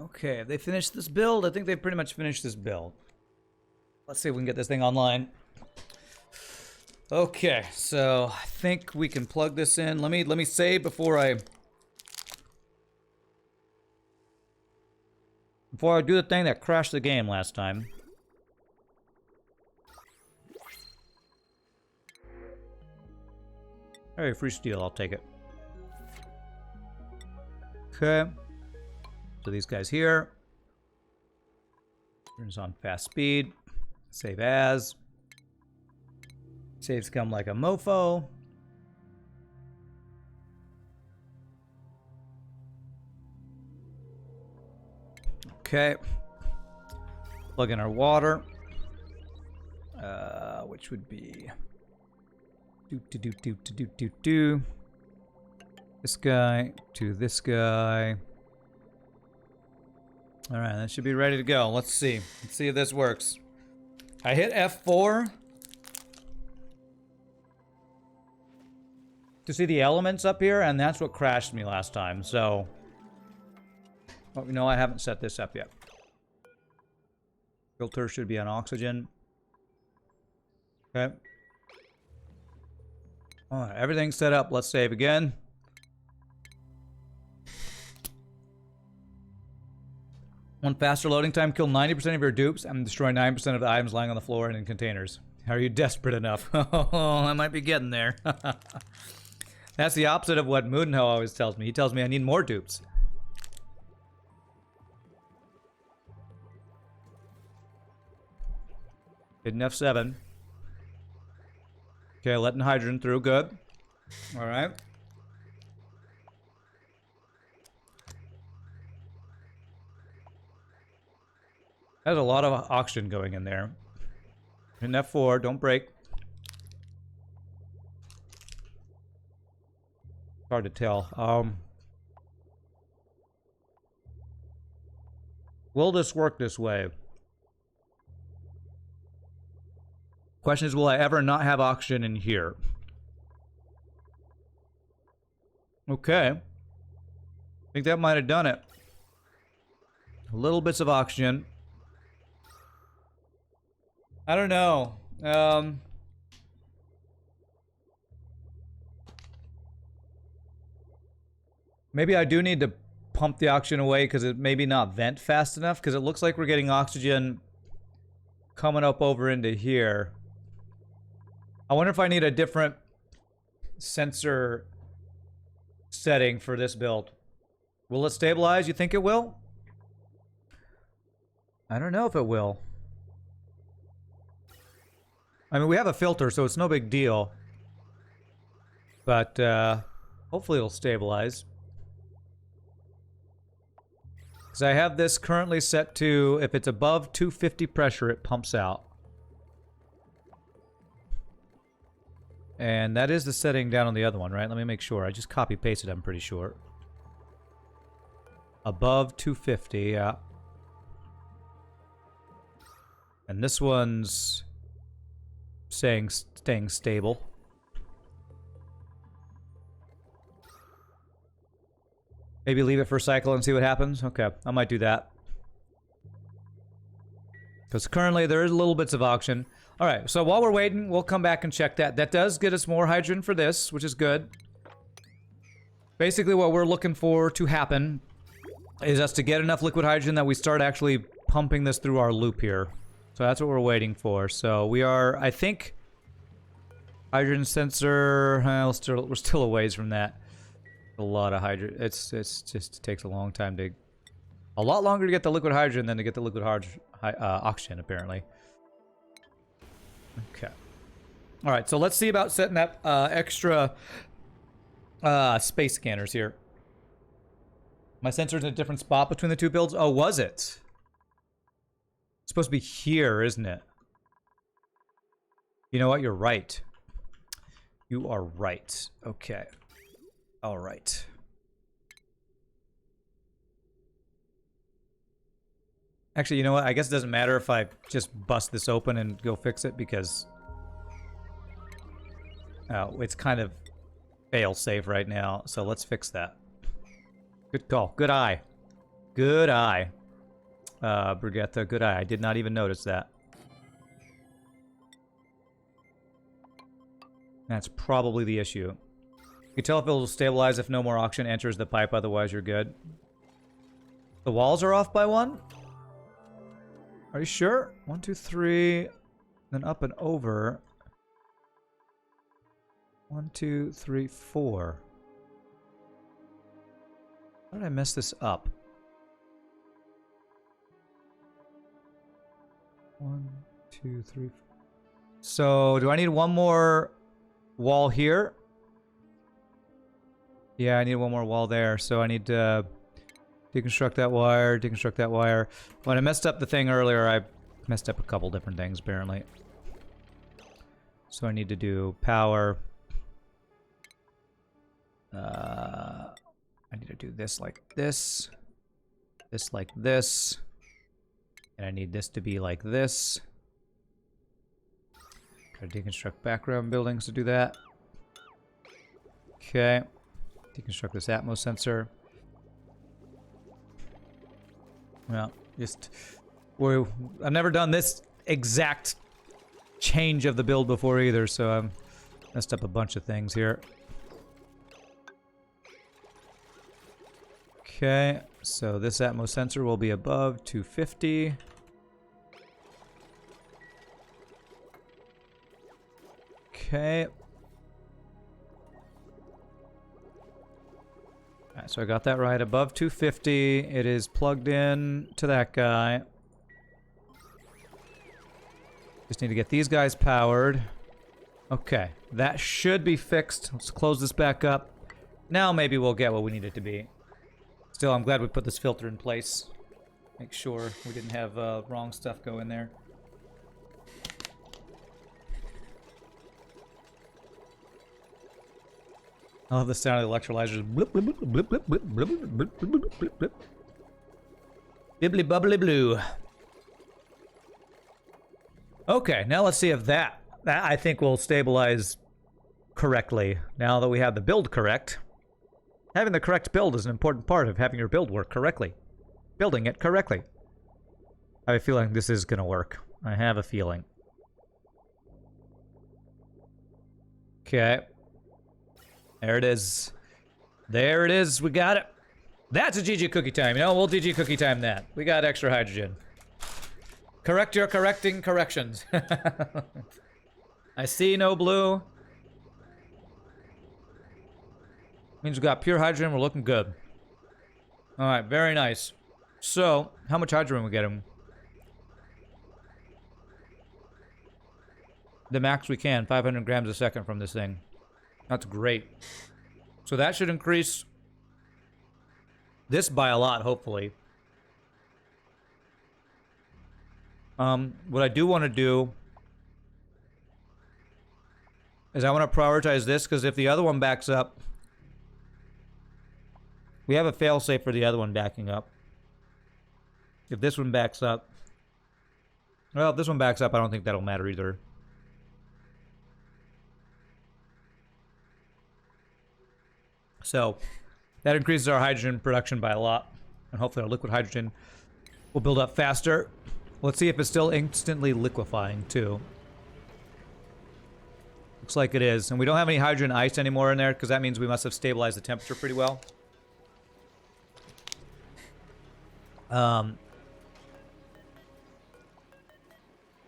Okay, have they finished this build? I think they've pretty much finished this build. Let's see if we can get this thing online. Okay, so I think we can plug this in. Let me save before I do the thing that crashed the game last time. Hey, free steel, I'll take it. Okay. So these guys here. Turns on fast speed. Save as. Saves come like a mofo. Okay. Plug in our water. Which would be this guy to this guy. All right, that should be ready to go. Let's see. Let's see if this works. I hit F4 to see the elements up here, and that's what crashed me last time. So, oh, no, I haven't set this up yet. Filter should be on oxygen. Okay. All right, everything's set up. Let's save again. One faster loading time, kill 90% of your dupes and destroy 9% of the items lying on the floor and in containers. Are you desperate enough? Oh, I might be getting there. That's the opposite of what Moodenho always tells me. He tells me I need more dupes. Hidden F7. Okay, letting hydrogen through. Good. All right. There's a lot of oxygen going in there. In F4, don't break. Hard to tell. Will this work this way? Question is, will I ever not have oxygen in here? Okay. I think that might have done it. Little bits of oxygen. I don't know. Maybe I do need to pump the oxygen away because it maybe not vent fast enough, because it looks like we're getting oxygen coming up over into here. I wonder if I need a different sensor setting for this build. Will it stabilize? You think it will? I don't know if it will. I mean, we have a filter, so it's no big deal. But, hopefully it'll stabilize. Because I have this currently set to, if it's above 250 pressure, it pumps out. And that is the setting down on the other one, right? Let me make sure. I just copy-pasted, I'm pretty sure. Above 250, yeah. And this one's staying stable. Maybe leave it for a cycle and see what happens. Okay, I might do that. Because currently there is little bits of oxygen. All right, so while we're waiting, we'll come back and check that. That does get us more hydrogen for this, which is good. Basically what we're looking for to happen is us to get enough liquid hydrogen that we start actually pumping this through our loop here. So that's what we're waiting for. So we are, I think, hydrogen sensor. We're still a ways from that. A lot of hydrogen. It's just it takes a long time to, a lot longer to get the liquid hydrogen than to get the liquid oxygen apparently. Okay. All right. So let's see about setting up extra space scanners here. My sensor's in a different spot between the two builds. Oh, was it? It's supposed to be here, isn't it? You know what? You're right. You are right. Okay. All right. Actually, you know what? I guess it doesn't matter if I just bust this open and go fix it because it's kind of fail-safe right now. So let's fix that. Good call. Good eye. Good eye. Brigitte, good eye. I did not even notice that. That's probably the issue. You can tell if it will stabilize if no more oxygen enters the pipe, otherwise you're good. The walls are off by 1? Are you sure? 1, 2, 3, then up and over. 1, 2, 3, 4. How did I mess this up? 1, 2, 3, 4. So, do I need one more wall here? Yeah, I need one more wall there. So I need to deconstruct that wire, deconstruct that wire. When I messed up the thing earlier, I messed up a couple different things, apparently. So I need to do power. I need to do this like this. This like this. And I need this to be like this. Gotta deconstruct background buildings to do that. Okay. Deconstruct this Atmos sensor. Well, I've never done this exact change of the build before either, so I've messed up a bunch of things here. Okay, so this Atmos sensor will be above 250. Okay. Alright, so I got that right. Above 250. It is plugged in to that guy. Just need to get these guys powered. Okay, that should be fixed. Let's close this back up. Now maybe we'll get what we need it to be. Still, I'm glad we put this filter in place. Make sure we didn't have wrong stuff go in there. I love the sound of the electrolyzers. Blip, blip, blip, blip, blip, blip, blip, blip, blip, blip. Bibbly bubbly blue. Okay, now let's see if that I think will stabilize correctly. Now that we have the build correct. Having the correct build is an important part of having your build work correctly. Building it correctly. I have a feeling this is gonna work. I have a feeling. Okay. There it is. There it is. We got it. That's a GG cookie time. You know, we'll GG cookie time that. We got extra hydrogen. Correct your correcting corrections. I see no blue. Means we got pure hydrogen. We're looking good. Alright, very nice. So, how much hydrogen we getting? The max we can. 500 grams a second from this thing. That's great. So that should increase this by a lot, hopefully. What I do want to do is I want to prioritize this, because if the other one backs up, we have a failsafe for the other one backing up. If this one backs up, well, if this one backs up, I don't think that'll matter either. So, that increases our hydrogen production by a lot. And hopefully our liquid hydrogen will build up faster. Let's see if it's still instantly liquefying, too. Looks like it is. And we don't have any hydrogen ice anymore in there, because that means we must have stabilized the temperature pretty well.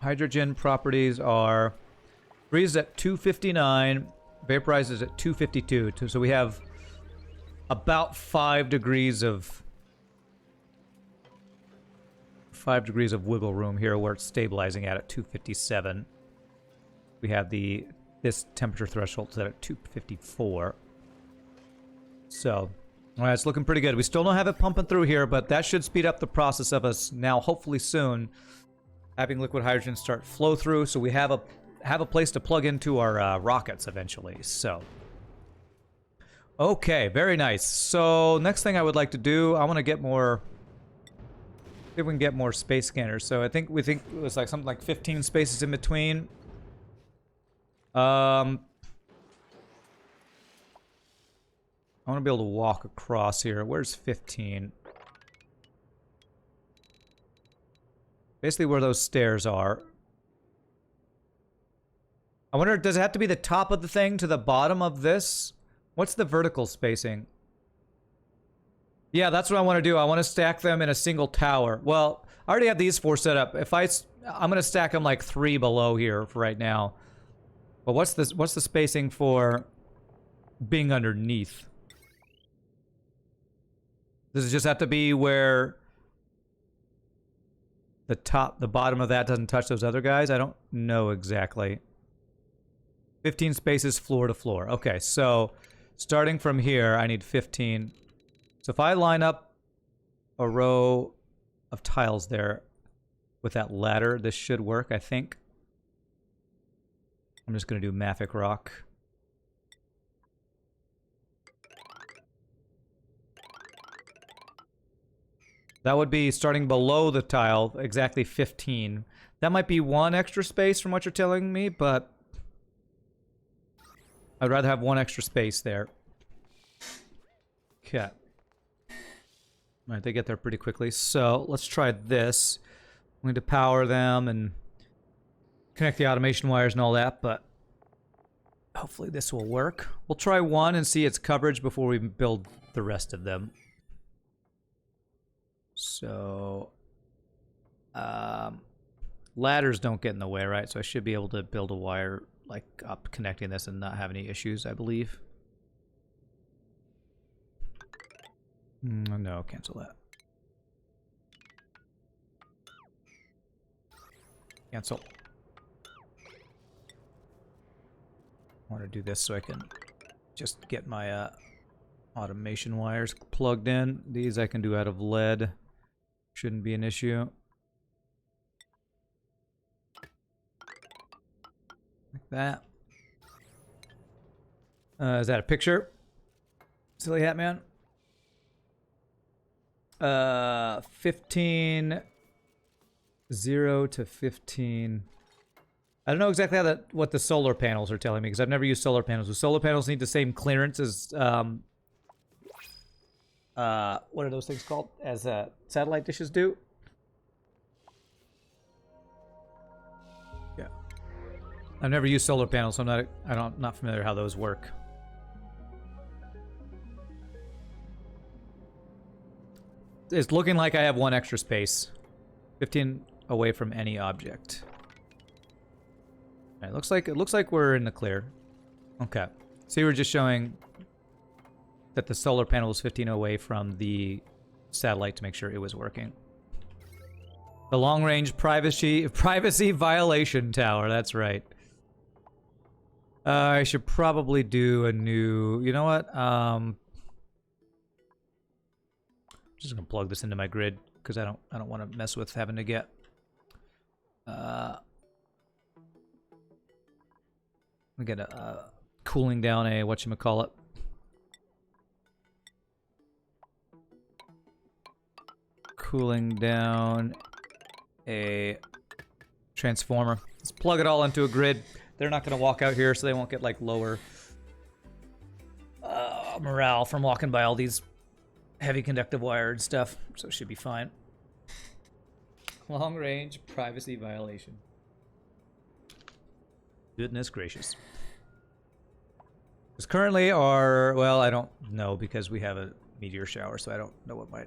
Hydrogen properties are... freeze at 259, vaporizes at 252. So we have about 5 degrees of wiggle room here where it's stabilizing at 257. We have this temperature threshold set at 254. So, alright, it's looking pretty good. We still don't have it pumping through here, but that should speed up the process of us now, hopefully soon, having liquid hydrogen start flow through, so we have a place to plug into our rockets eventually. So, okay, very nice. So next thing I would like to do, I want to get more. See if we can get more space scanners. So we think it was like something like 15 spaces in between. I want to be able to walk across here. Where's 15? Basically where those stairs are. I wonder, does it have to be the top of the thing to the bottom of this? What's the vertical spacing? Yeah, that's what I want to do. I want to stack them in a single tower. Well, I already have these 4 set up. I'm going to stack them like 3 below here for right now. But what's the spacing for being underneath? Does it just have to be where the bottom of that doesn't touch those other guys? I don't know exactly. 15 spaces floor to floor. Okay, so starting from here, I need 15. So if I line up a row of tiles there with that ladder, this should work, I think. I'm just going to do Mafic Rock. That would be starting below the tile, exactly 15. That might be 1 extra space from what you're telling me, but I'd rather have 1 extra space there. Okay. Alright, they get there pretty quickly. So, let's try this. I'm going to power them and connect the automation wires and all that, but hopefully this will work. We'll try 1 and see its coverage before we build the rest of them. So, ladders don't get in the way, right? So I should be able to build a wire like up connecting this and not have any issues, I believe. No, cancel that. Cancel. I want to do this so I can just get my automation wires plugged in. These I can do out of lead. Shouldn't be an issue. Like that. Is that a picture? Silly Hat Man? 15... 0 to 15. I don't know exactly how what the solar panels are telling me, because I've never used solar panels. Do solar panels need the same clearance as, what are those things called? As, satellite dishes do? Yeah. I've never used solar panels, so I'm not familiar how those work. It's looking like I have 1 extra space. 15 away from any object. All right, it looks like we're in the clear. Okay. So you were just showing that the solar panel was 15 away from the satellite to make sure it was working. The long-range privacy violation tower. That's right. I should probably do a new. You know what? I'm just gonna plug this into my grid because I don't want to mess with having to get. We get a cooling down a whatchamacallit. Cooling down a transformer. Let's plug it all into a grid. They're not going to walk out here, so they won't get like lower morale from walking by all these heavy conductive wire and stuff. So it should be fine. Long range privacy violation. Goodness gracious. Because currently well, I don't know because we have a meteor shower, so I don't know what my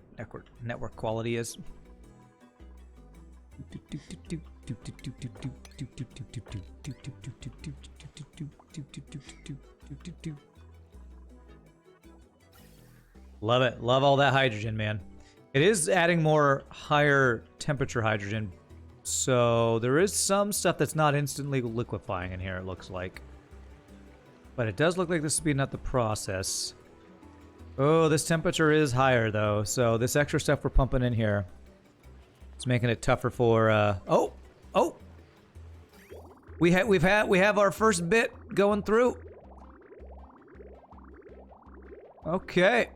network quality is. Love it. Love all that hydrogen, man. It is adding more higher temperature hydrogen. So there is some stuff that's not instantly liquefying in here, it looks like. But it does look like this is speeding up the process. Oh, this temperature is higher though. So this extra stuff we're pumping in here, it's making it tougher for oh! We have our first bit going through. Okay.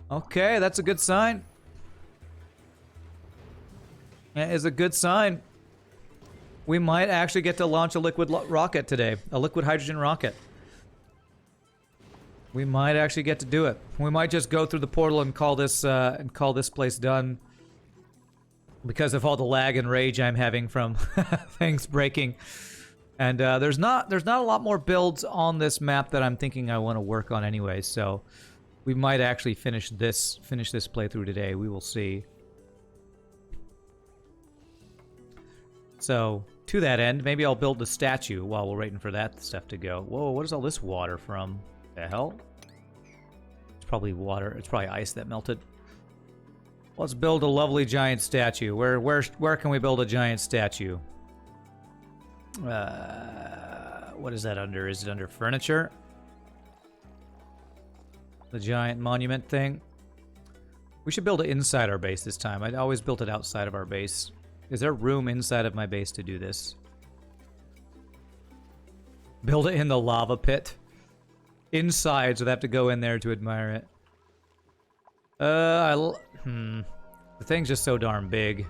Okay, that's a good sign. That is a good sign. We might actually get to launch a liquid rocket today. A liquid hydrogen rocket. We might actually get to do it. We might just go through the portal and call this place done because of all the lag and rage I'm having from things breaking. And there's not a lot more builds on this map that I'm thinking I want to work on anyway. So we might actually finish this playthrough today. We will see. So to that end, maybe I'll build the statue while we're waiting for that stuff to go. Whoa, what is all this water from? The hell? It's probably water. It's probably ice that melted. Let's build a lovely giant statue. Where can we build a giant statue? What is that under? Is it under furniture? The giant monument thing? We should build it inside our base this time. I always built it outside of our base. Is there room inside of my base to do this? Build it in the lava pit. Inside, so they have to go in there to admire it. The thing's just so darn big.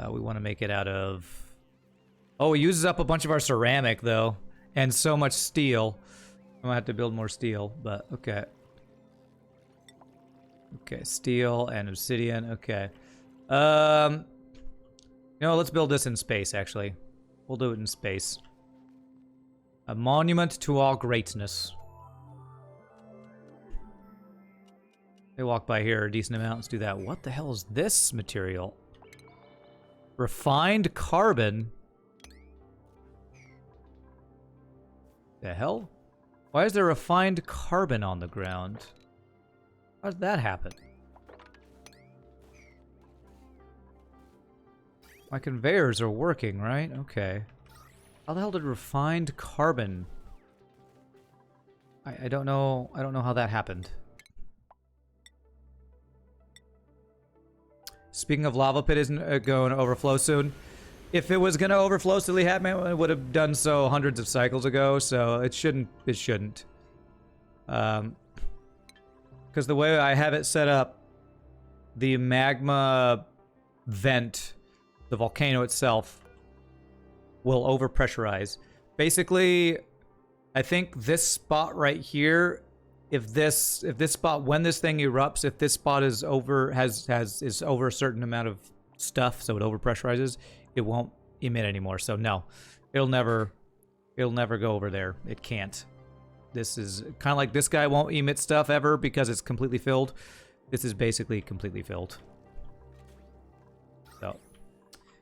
We want to make it out of... Oh, it uses up a bunch of our ceramic, though. And so much steel. I'm gonna have to build more steel, but okay. Okay, steel and obsidian, okay. You know, let's build this in space, actually. We'll do it in space. A monument to all greatness. They walk by here a decent amount. Let's do that. What the hell is this material? Refined carbon? The hell? Why is there refined carbon on the ground? How did that happen? My conveyors are working, right? Okay. How the hell did refined carbon... I don't know. I don't know how that happened. Speaking of lava pit isn't going to overflow soon. If it was going to overflow silly Hatman, it would have done so hundreds of cycles ago, so it shouldn't. It shouldn't. Because the way I have it set up, the magma vent, the volcano itself, will overpressurize. Basically, I think this spot right here, if this spot, when this thing erupts, if this spot is over is over a certain amount of stuff, so it overpressurizes, it won't emit anymore. So no, it'll never go over there. It can't. This is kind of like this guy won't emit stuff ever because it's completely filled. This is basically completely filled. So,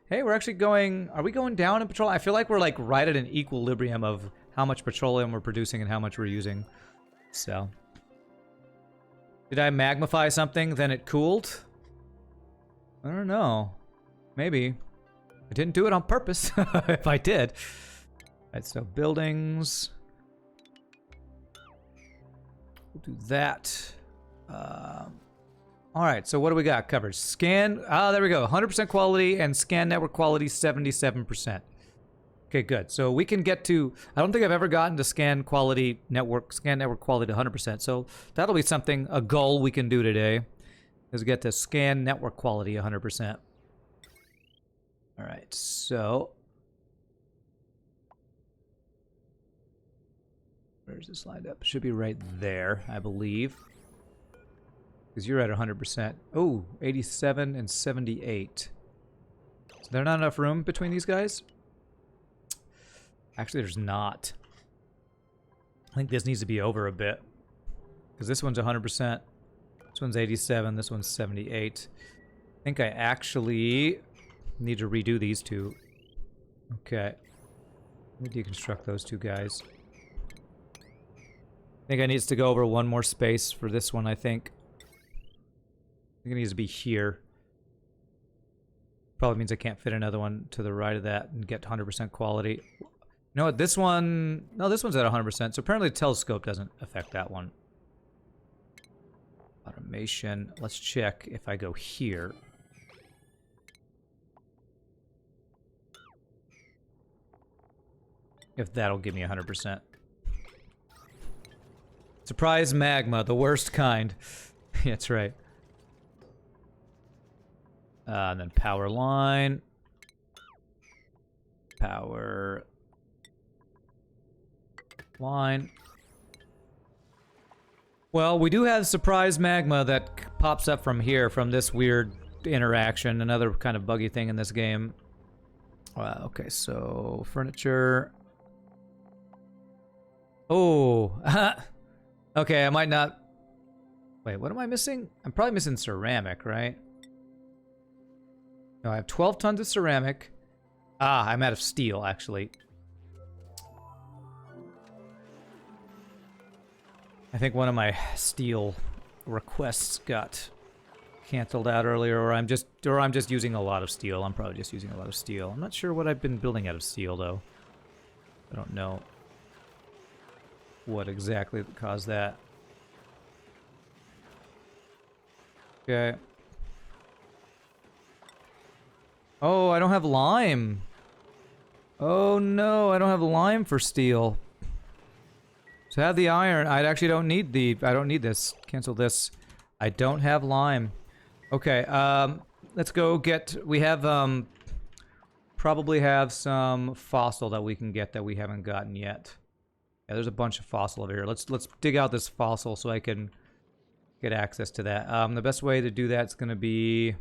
hey, we're actually going... Are we going down in petroleum? I feel like we're like right at an equilibrium of how much petroleum we're producing and how much we're using. So, did I magnify something, then it cooled? I don't know. Maybe. I didn't do it on purpose, if I did. Alright, so buildings. We'll do that. Alright, so what do we got covered? Scan, there we go. 100% quality and scan network quality 77%. Okay, good. So we can get to, I don't think I've ever gotten to scan network quality to 100%. So that'll be something, a goal we can do today, is get to scan network quality 100%. All right, so where's this lined up? Should be right there, I believe. Because you're at 100%. Oh, 87 and 78. Is there not enough room between these guys? Actually, there's not. I think this needs to be over a bit. Because this one's 100%. This one's 87. This one's 78. I think I actually need to redo these two. Okay. Let me deconstruct those two guys. I think I need to go over one more space for this one, I think. I think it needs to be here. Probably means I can't fit another one to the right of that and get 100% quality. You know what, this one... No, this one's at 100%, so apparently the telescope doesn't affect that one. Automation. Let's check if I go here. If that'll give me 100%. Surprise magma, the worst kind. That's right. And then power line. Power line. Well, we do have surprise magma that pops up from here, from this weird interaction, another kind of buggy thing in this game. Okay, so furniture. Oh, okay, I might not. Wait, what am I missing? I'm probably missing ceramic, right? No, I have 12 tons of ceramic. Ah, I'm out of steel, actually. I think one of my steel requests got canceled out earlier, or I'm just using a lot of steel. I'm probably just using a lot of steel. I'm not sure what I've been building out of steel, though. I don't know what exactly caused that. Okay. Oh, I don't have lime. Oh no, I don't have lime for steel. So I have the iron. I actually don't need I don't need this. Cancel this. I don't have lime. Okay, let's go get, we have, probably have some fossil that we can get that we haven't gotten yet. Yeah, there's a bunch of fossil over here. Let's dig out this fossil so I can get access to that. The best way to do that is going to be,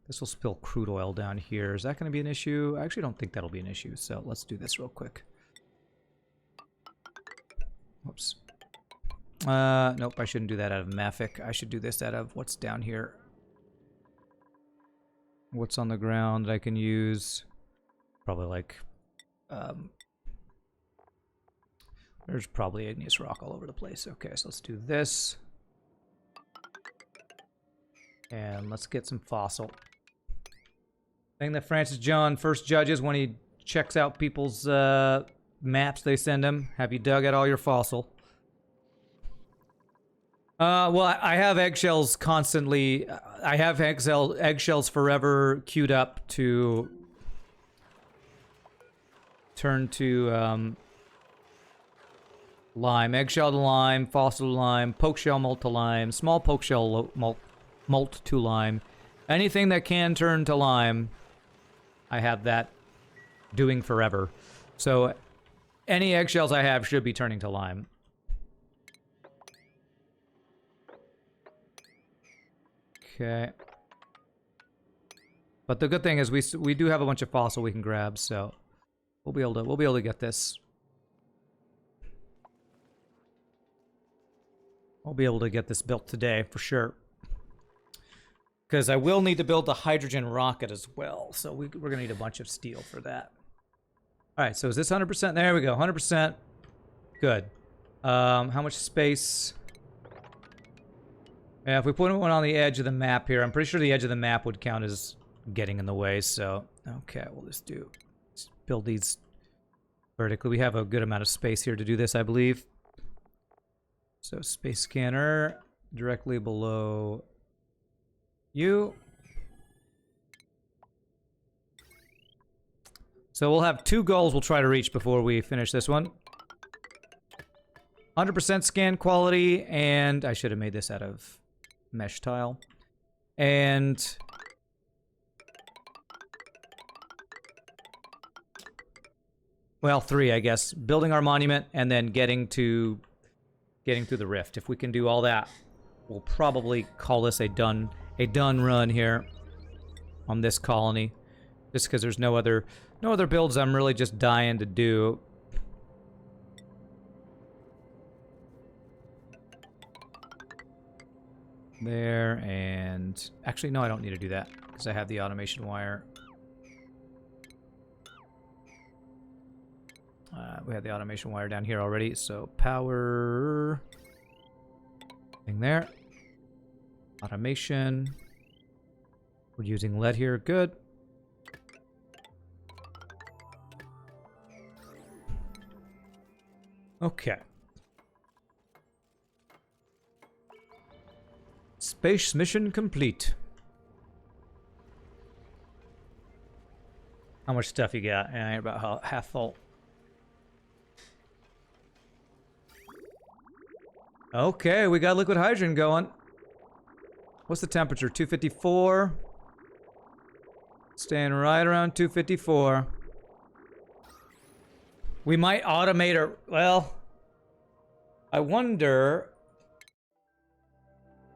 this will spill crude oil down here. Is that going to be an issue? I actually don't think that'll be an issue, so let's do this real quick. Whoops. Nope, I shouldn't do that out of Mafic. I should do this out of what's down here. What's on the ground that I can use? Probably like, there's probably igneous rock all over the place. Okay, so let's do this. And let's get some fossil. Thing that Francis John first judges when he checks out people's maps they send him. Have you dug at all your fossil? Well, I have eggshells constantly. I have eggshells forever queued up to turn to lime, eggshell to lime, fossil to lime, poke shell molt to lime, small poke shell molt to lime. Anything that can turn to lime, I have that doing forever. So any eggshells I have should be turning to lime. Okay. But the good thing is we do have a bunch of fossil we can grab, so we'll be able to get this. I'll be able to get this built today for sure. Because I will need to build the hydrogen rocket as well, so we're gonna need a bunch of steel for that. All right, so is this 100%? There we go, 100%. Good. How much space? Yeah, if we put one on the edge of the map here, I'm pretty sure the edge of the map would count as getting in the way, so... Okay, we'll just build these vertically. We have a good amount of space here to do this, I believe. So, space scanner directly below you. So we'll have 2 goals we'll try to reach before we finish this one. 100% scan quality, and I should have made this out of mesh tile. And well, 3, I guess. Building our monument and then getting through the rift. If we can do all that, we'll probably call this a done run here on this colony. Just because there's no other builds I'm really just dying to do. There, and actually no, I don't need to do that because I have the automation wire. We have the automation wire down here already, so power thing there. Automation. We're using lead here, good. Okay. Space mission complete. How much stuff you got? Yeah, about half full. Okay, we got liquid hydrogen going. What's the temperature? 254. Staying right around 254. We might automate our... Well, I wonder...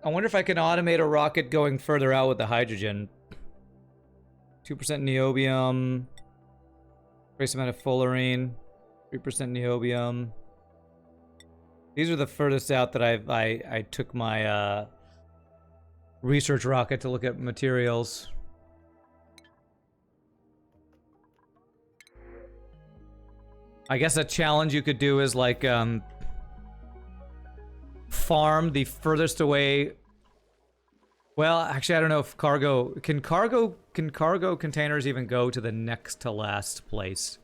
I wonder if I can automate a rocket going further out with the hydrogen. 2% niobium. Trace amount of fullerene. 3% niobium. These are the furthest out that I took my research rocket to look at materials. I guess a challenge you could do is like farm the furthest away. Well, actually, I don't know if cargo containers even go to the next to last place.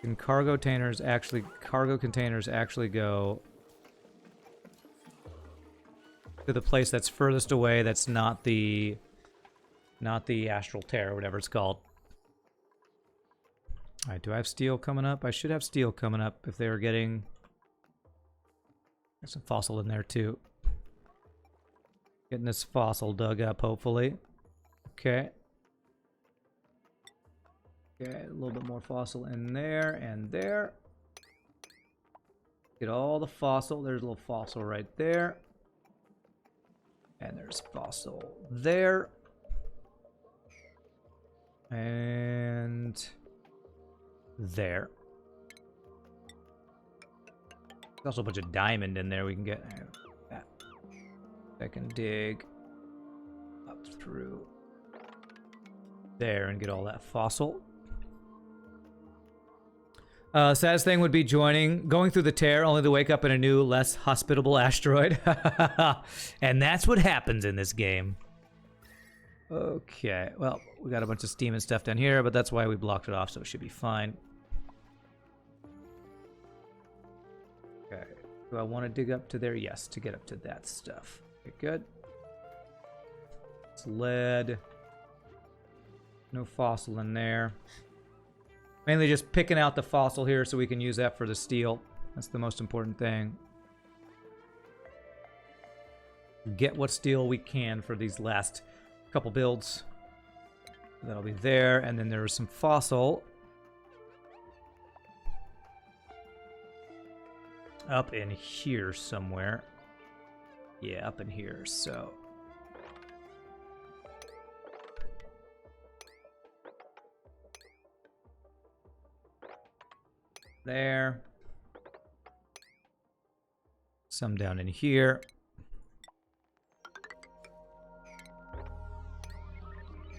Can cargo containers actually go to the place that's furthest away? That's not the astral tear or whatever it's called. All right, do I have steel coming up? I should have steel coming up if they were getting. There's some fossil in there too. Getting this fossil dug up, hopefully. Okay. Okay, a little bit more fossil in there and there. Get all the fossil. There's a little fossil right there. And there's fossil there. And there. There's also a bunch of diamond in there we can get. That. I can dig up through there and get all that fossil. Saddest thing would be going through the tear only to wake up in a new, less hospitable asteroid. And that's what happens in this game. Okay, well, we got a bunch of steam and stuff down here, but that's why we blocked it off, so it should be fine. Okay, do I want to dig up to there? Yes, to get up to that stuff. Okay, good. It's lead. No fossil in there. Mainly just picking out the fossil here so we can use that for the steel. That's the most important thing. Get what steel we can for these last couple builds. That'll be there, and then there's some fossil up in here somewhere. Yeah, up in here, so. There. Some down in here.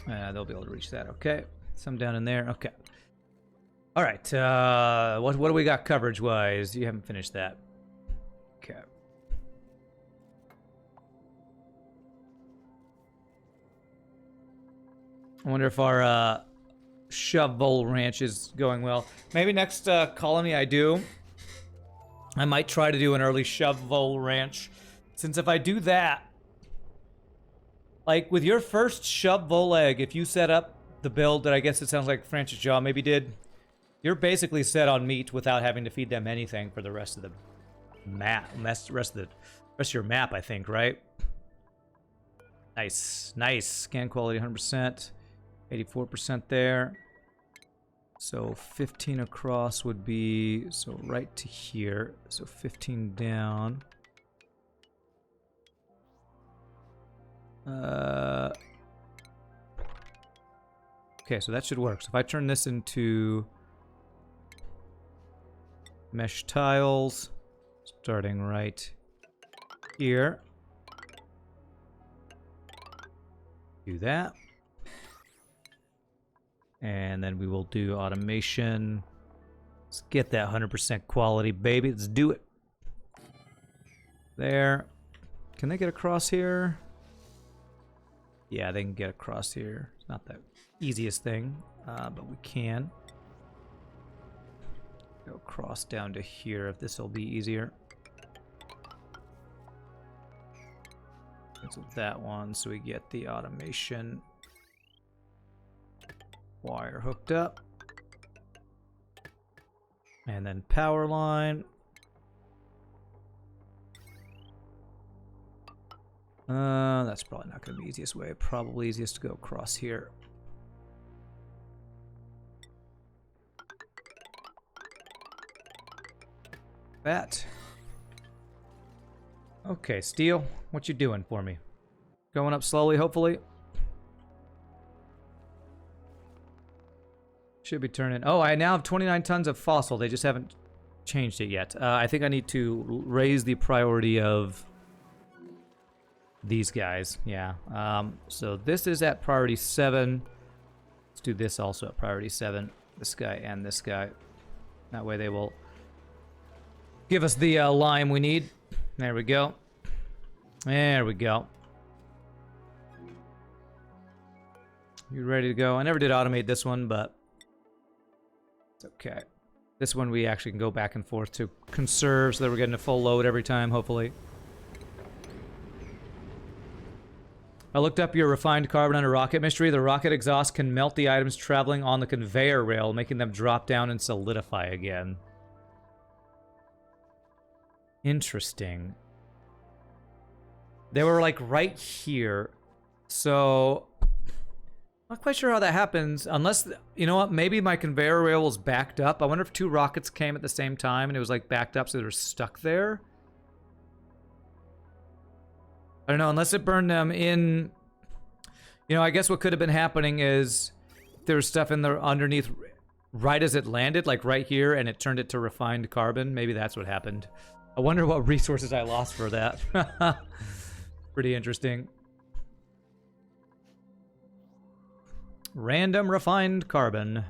They'll be able to reach that. Okay. Some down in there. Okay. All right. What do we got coverage-wise? You haven't finished that. Okay. I wonder if our shovel ranch is going well. Maybe next colony I do, I might try to do an early shovel ranch. Since if I do that, like with your first shovel egg, if you set up the build that I guess it sounds like Francis Jaw maybe did, you're basically set on meat without having to feed them anything for the rest of the map. Rest of your map, I think, right? Nice, nice. Scan quality 100%. 84% there. So 15 across would be, so right to here. So 15 down. Okay, so that should work. So if I turn this into mesh tiles, starting right here. Do that. And then we will do automation. Let's get that 100% quality, baby. Let's do it. There. Can they get across here? Yeah, they can get across here. It's not the easiest thing, but we can. Go across down to here if this will be easier. Cancel that one so we get the automation wire hooked up. And then power line. That's probably not going to be the easiest way. Probably easiest to go across here. That. Okay, Steel, what you doing for me? Going up slowly, hopefully. Should be turning. Oh, I now have 29 tons of fossil. They just haven't changed it yet. I think I need to raise the priority of these guys. Yeah. So this is at priority 7. Let's do this also at priority 7. This guy and this guy. That way they will give us the lime we need. There we go. There we go. You ready to go? I never did automate this one, but it's okay. This one we actually can go back and forth to conserve so that we're getting a full load every time, hopefully. I looked up your refined carbon under rocket mystery. The rocket exhaust can melt the items traveling on the conveyor rail, making them drop down and solidify again. Interesting. They were like right here. So not quite sure how that happens, unless, you know what, maybe my conveyor rail was backed up. I wonder if 2 rockets came at the same time and it was like backed up so they were stuck there. I don't know, unless it burned them in. You know, I guess what could have been happening is there was stuff in there underneath right as it landed, like right here, and it turned it to refined carbon. Maybe that's what happened. I wonder what resources I lost for that. Pretty interesting. Random refined carbon.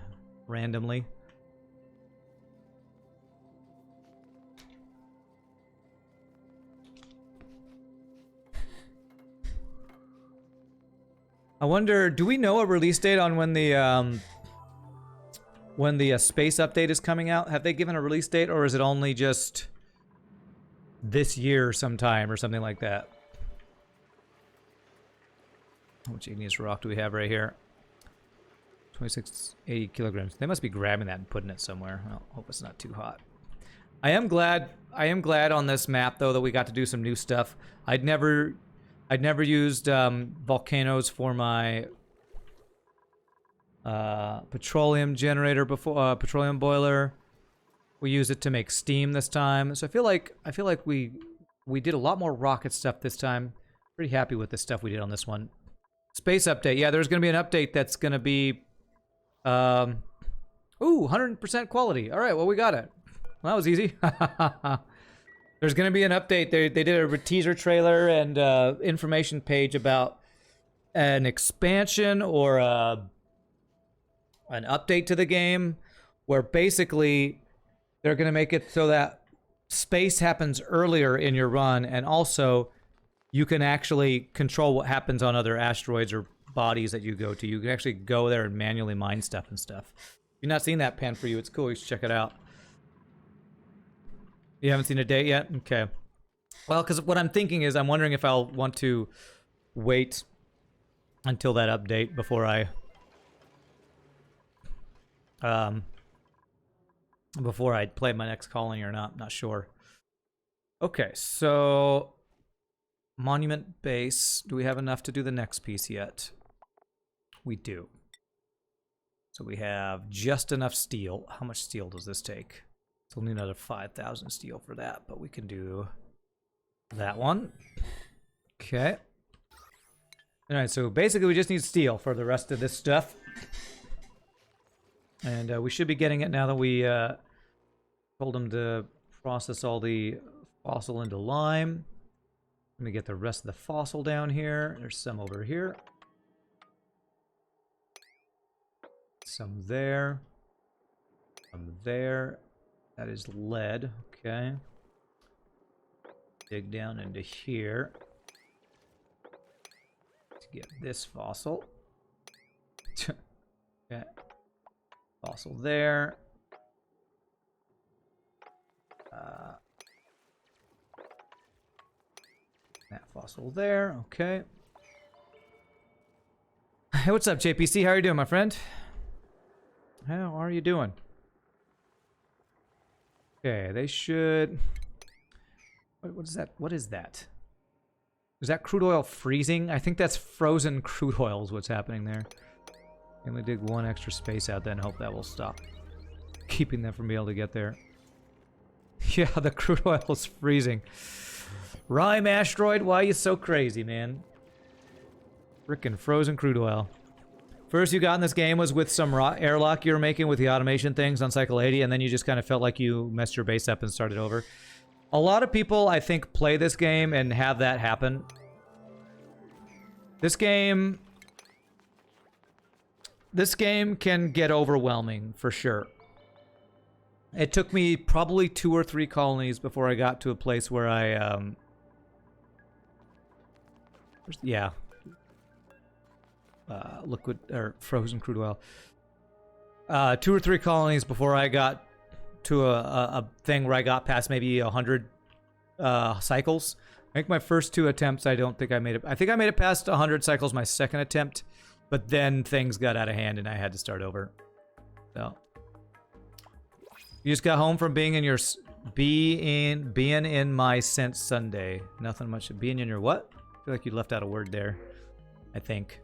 Randomly. I wonder, do we know a release date on when the space update is coming out? Have they given a release date, or is it only just this year sometime or something like that? How much igneous rock do we have right here? 2680 kilograms. They must be grabbing that and putting it somewhere. I hope it's not too hot. I am glad on this map though that we got to do some new stuff. I'd never used volcanoes for my petroleum generator before, petroleum boiler. We used it to make steam this time. So I feel like we did a lot more rocket stuff this time. Pretty happy with the stuff we did on this one. Space update. Yeah, there's going to be an update that's going to be 100% quality. All right, well, we got it. Well, that was easy. There's going to be an update. They did a teaser trailer and information page about an expansion or an update to the game where basically they're going to make it so that space happens earlier in your run, and also you can actually control what happens on other asteroids or bodies that you go to. You can actually go there and manually mine stuff and stuff. If you've not seen that pan for you, it's cool. You should check it out. You haven't seen a date yet? Okay. Well, because what I'm thinking is I'm wondering if I'll want to wait until that update before I play my next colony or not. Not sure. Okay, so Monument Base. Do we have enough to do the next piece yet? We do. So we have just enough steel. How much steel does this take? It's only another 5,000 steel for that, but we can do that one. Okay. Alright, so basically we just need steel for the rest of this stuff. And we should be getting it now that we told them to process all the fossil into lime. Let me get the rest of the fossil down here. There's some over here. Some there. Some there. That is lead. Okay. Dig down into here to get this fossil. Okay. Fossil there. That fossil there. Okay. Hey, what's up, JPC? How are you doing, my friend? How are you doing? Okay, they should... What is that? What is that? Is that crude oil freezing? I think that's frozen crude oil is what's happening there. I'm gonna dig one extra space out then, hope that will stop keeping them from being able to get there. Yeah, the crude oil is freezing. Rime asteroid, why are you so crazy, man? Frickin' frozen crude oil. First you got in this game was with some airlock you were making with the automation things on Cycle 80, and then you just kind of felt like you messed your base up and started over. A lot of people, I think, play this game and have that happen. This game can get overwhelming, for sure. It took me probably 2 or 3 colonies before I got to a place where I, yeah. Liquid, or frozen crude oil. 2 or 3 colonies before I got to a thing where I got past maybe 100 cycles. I think my first 2 attempts, I don't think I made it. I think I made it past 100 cycles my second attempt, but then things got out of hand and I had to start over. So you just got home from being in your being in my since Sunday. Nothing much. Being in your what? I feel like you left out a word there. I think.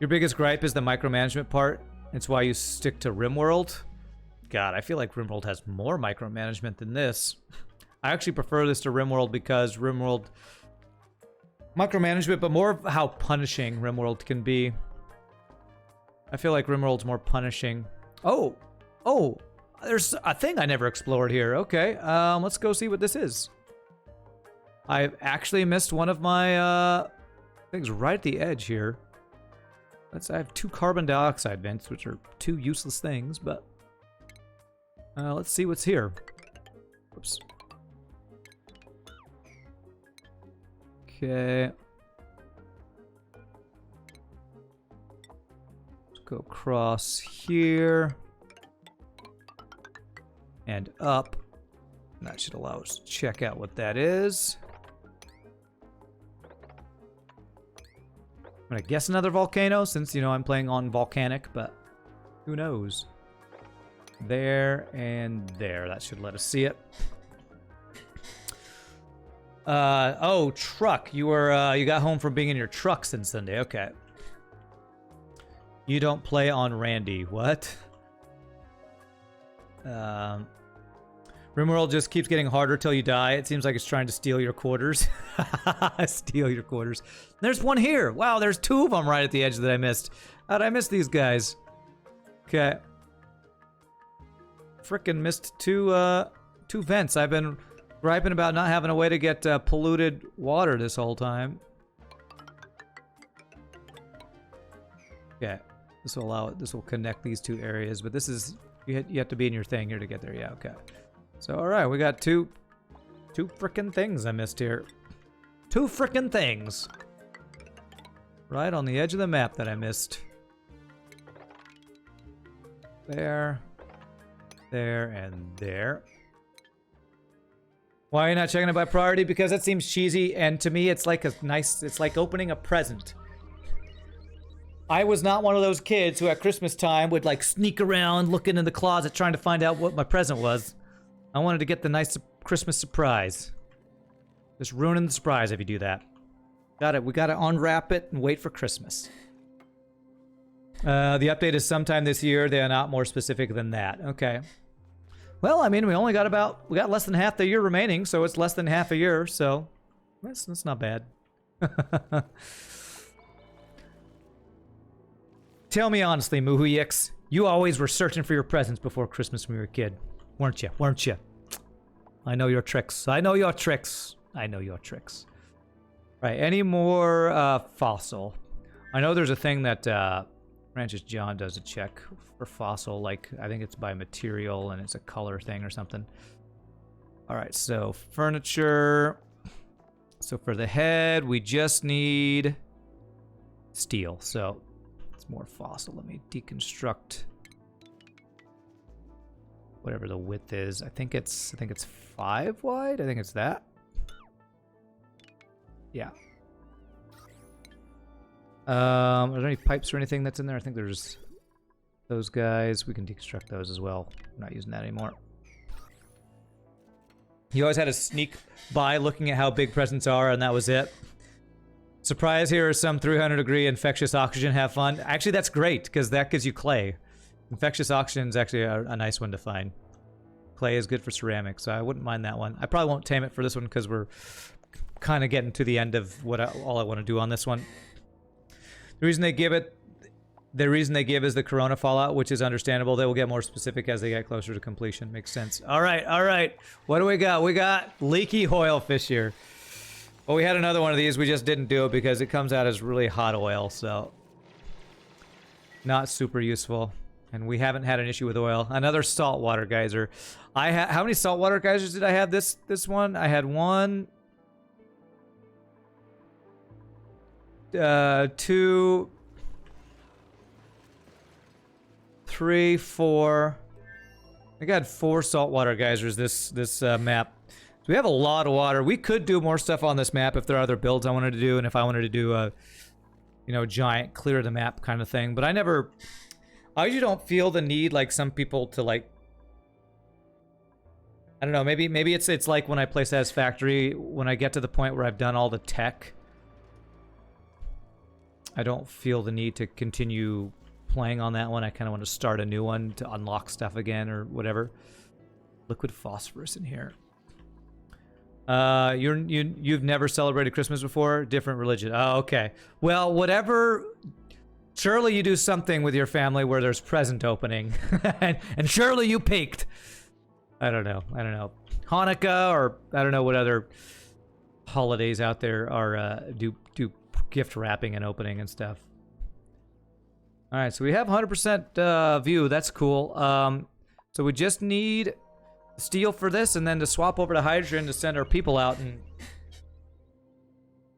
Your biggest gripe is the micromanagement part. It's why you stick to RimWorld. God, I feel like RimWorld has more micromanagement than this. I actually prefer this to RimWorld because RimWorld micromanagement, but more of how punishing RimWorld can be. I feel like RimWorld's more punishing. Oh, there's a thing I never explored here. Okay, let's go see what this is. I've actually missed one of my things right at the edge here. I have 2 carbon dioxide vents, which are 2 useless things, but let's see what's here. Whoops. Okay. Let's go across here and up. And that should allow us to check out what that is. I'm gonna guess another volcano since, you know, I'm playing on volcanic, but who knows? There and there. That should let us see it. Oh, truck. You were, you got home from being in your truck since Sunday. Okay. You don't play on Randy. What? RimWorld just keeps getting harder till you die. It seems like it's trying to steal your quarters. Steal your quarters. There's one here. Wow, there's 2 of them right at the edge that I missed. How'd I miss these guys? Okay. Frickin' missed 2 vents. I've been griping about not having a way to get polluted water this whole time. Okay. This will allow it. This will connect these 2 areas, but this is you have to be in your thing here to get there. Yeah, okay. So, alright, we got 2 frickin' things I missed here. 2 frickin' things. Right on the edge of the map that I missed. There. There, and there. Why are you not checking it by priority? Because that seems cheesy, and to me it's like it's like opening a present. I was not one of those kids who at Christmas time would like sneak around looking in the closet trying to find out what my present was. I wanted to get the nice Christmas surprise. Just ruining the surprise if you do that. We gotta unwrap it and wait for Christmas. The update is sometime this year. They are not more specific than that. Okay. Well, I mean, we got less than half the year remaining, so it's less than half a year, so that's not bad. Tell me honestly, Muhuyix, you always were searching for your presents before Christmas when you were a kid. Weren't you? Weren't you? I know your tricks. I know your tricks. I know your tricks. Right, any more fossil? I know there's a thing that Francis John does a check for fossil, like I think it's by material and it's a color thing or something. Alright, so furniture. So for the head, we just need steel. So it's more fossil. Let me deconstruct whatever the width is. I think it's 5 wide. I think it's that. Yeah. Are there any pipes or anything that's in there? I think there's those guys. We can deconstruct those as well. I'm not using that anymore. You always had to sneak by looking at how big presents are, and that was it. Surprise, here are some 300-degree infectious oxygen. Have fun. Actually, that's great, because that gives you clay. Infectious oxygen is actually a nice one to find. clay is good for ceramic, so I wouldn't mind that one. I probably won't tame it for this one because we're kind of getting to the end of what all I want to do on this one. The reason they give is the Corona fallout, which is understandable. They will get more specific as they get closer to completion. Makes sense. All right. What do we got? We got leaky oil fish here. Well, we had another one of these. We just didn't do it because it comes out as really hot oil, so not super useful. And we haven't had an issue with oil. Another saltwater geyser. How many saltwater geysers did I have this one? I had 1, 2, 3, 4. I got 4 saltwater geysers this map. So we have a lot of water. We could do more stuff on this map if there are other builds I wanted to do, and if I wanted to do a, giant clear the map kind of thing. But I usually don't feel the need like some people to like. I don't know. Maybe it's like when I play Satisfactory. When I get to the point where I've done all the tech, I don't feel the need to continue playing on that one. I kind of want to start a new one to unlock stuff again or whatever. Liquid phosphorus in here. You've never celebrated Christmas before? Different religion. Oh, okay. Well, whatever. Surely you do something with your family where there's present opening, and surely you peaked. I don't know. Hanukkah, or I don't know what other holidays out there are do gift wrapping and opening and stuff. All right, so we have 100% view. That's cool. So we just need steel for this, and then to swap over to hydrogen to send our people out, and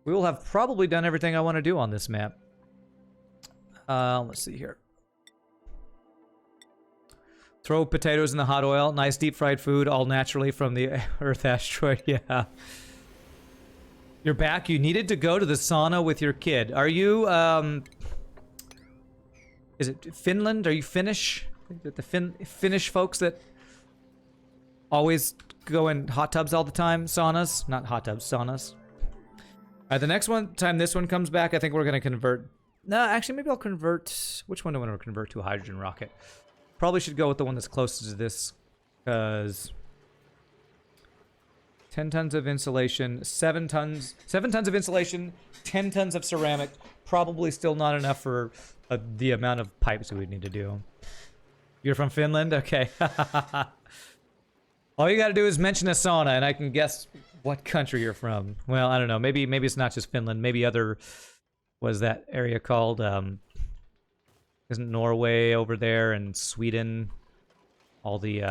we will have probably done everything I want to do on this map. Let's see here. Throw potatoes in the hot oil. Nice deep fried food, all naturally from the Earth asteroid. Yeah. You're back. You needed to go to the sauna with your kid. Are you, is it Finland? Are you Finnish? The Finnish folks that always go in hot tubs all the time? Saunas? Not hot tubs, saunas. Alright, the next time this one comes back, I think we're going to convert. No, actually, maybe I'll convert. Which one do I want to convert to a hydrogen rocket? Probably should go with the one that's closest to this, because 10 tons of insulation, 7 tons of insulation, 10 tons of ceramic. Probably still not enough for the amount of pipes we would need to do. You're from Finland? Okay. All you gotta do is mention a sauna, and I can guess what country you're from. Well, I don't know. Maybe it's not just Finland. Maybe other. What is that area called? Isn't Norway over there, and Sweden? All the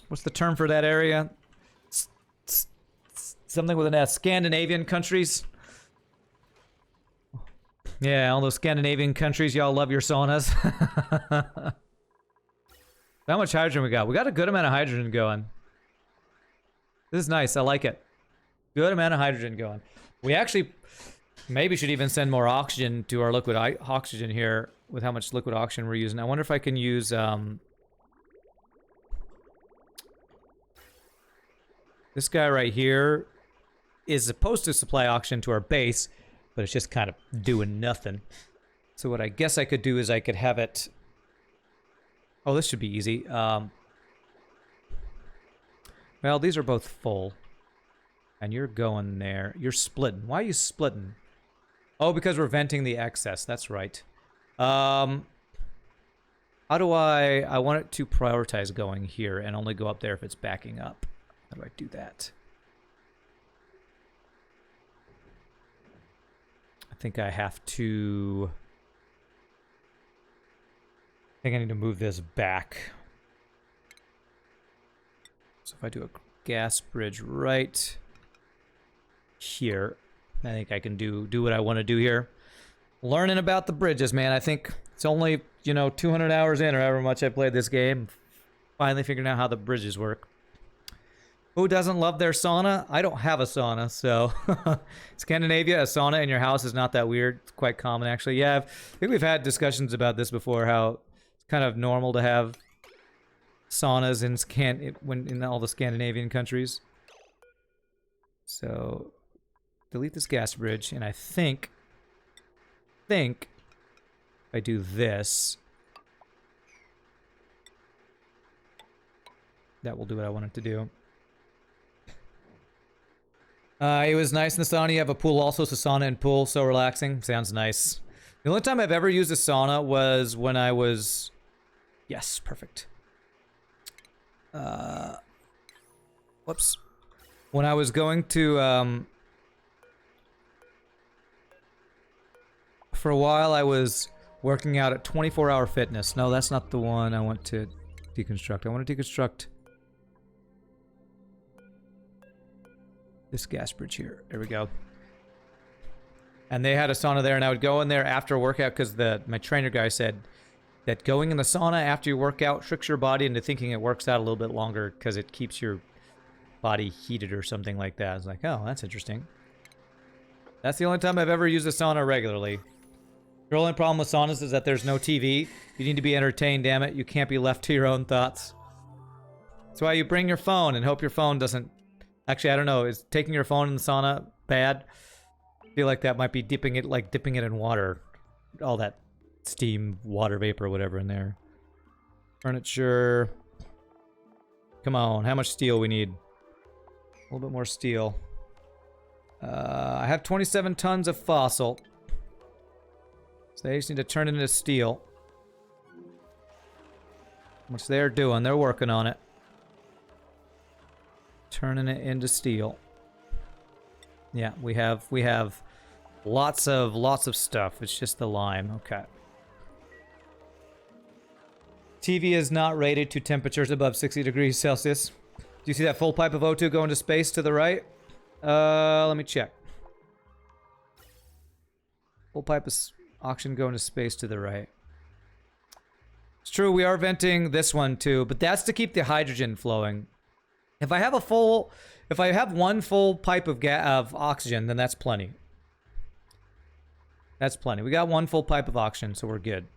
what's the term for that area? Something with an S. Scandinavian countries. Yeah, all those Scandinavian countries, y'all love your saunas. How much hydrogen we got? We got a good amount of hydrogen going. This is nice. I like it. Good amount of hydrogen going. We actually maybe should even send more oxygen to our liquid oxygen here with how much liquid oxygen we're using. I wonder if I can use this guy right here is supposed to supply oxygen to our base, but it's just kind of doing nothing. So what I guess I could do is I could have it. Oh, this should be easy. Well, these are both full. And you're going there. You're splitting. Why are you splitting? Oh, because we're venting the excess. That's right. How do I want it to prioritize going here and only go up there if it's backing up. How do I do that? I think I have to. I think I need to move this back. So if I do a gas bridge right here, I think I can do what I want to do here. Learning about the bridges, man. I think it's only, 200 hours in or however much I played this game. Finally figuring out how the bridges work. Who doesn't love their sauna? I don't have a sauna, so Scandinavia, a sauna in your house is not that weird. It's quite common, actually. Yeah, I think we've had discussions about this before, how it's kind of normal to have saunas in all the Scandinavian countries. So delete this gas bridge, and I think if I do this, that will do what I want it to do. It was nice in the sauna. You have a pool also, so sauna and pool, so relaxing. Sounds nice. The only time I've ever used a sauna was when I was... Yes, perfect. Whoops. When I was going to, for a while I was working out at 24 Hour Fitness. No, that's not the one I want to deconstruct. I want to deconstruct this gas bridge here. There we go. And they had a sauna there, and I would go in there after a workout because my trainer guy said that going in the sauna after you work out tricks your body into thinking it works out a little bit longer because it keeps your body heated or something like that. I was like, oh, that's interesting. That's the only time I've ever used a sauna regularly. The only problem with saunas is that there's no TV. You need to be entertained, damn it. You can't be left to your own thoughts. That's why you bring your phone and hope your phone doesn't... Actually, I don't know. Is taking your phone in the sauna bad? I feel like that might be dipping it in water. All that steam, water vapor, whatever in there. Furniture. Come on, how much steel we need? A little bit more steel. I have 27 tons of fossil. So they just need to turn it into steel. Which they're doing. They're working on it. Turning it into steel. Yeah, we have lots of stuff. It's just the lime. Okay. TV is not rated to temperatures above 60 degrees Celsius. Do you see that full pipe of O2 going to space to the right? Let me check. Full pipe of oxygen going to space to the right. It's true, we are venting this one too, but that's to keep the hydrogen flowing. If I have one full pipe of oxygen, then that's plenty. That's plenty. We got one full pipe of oxygen, so we're good.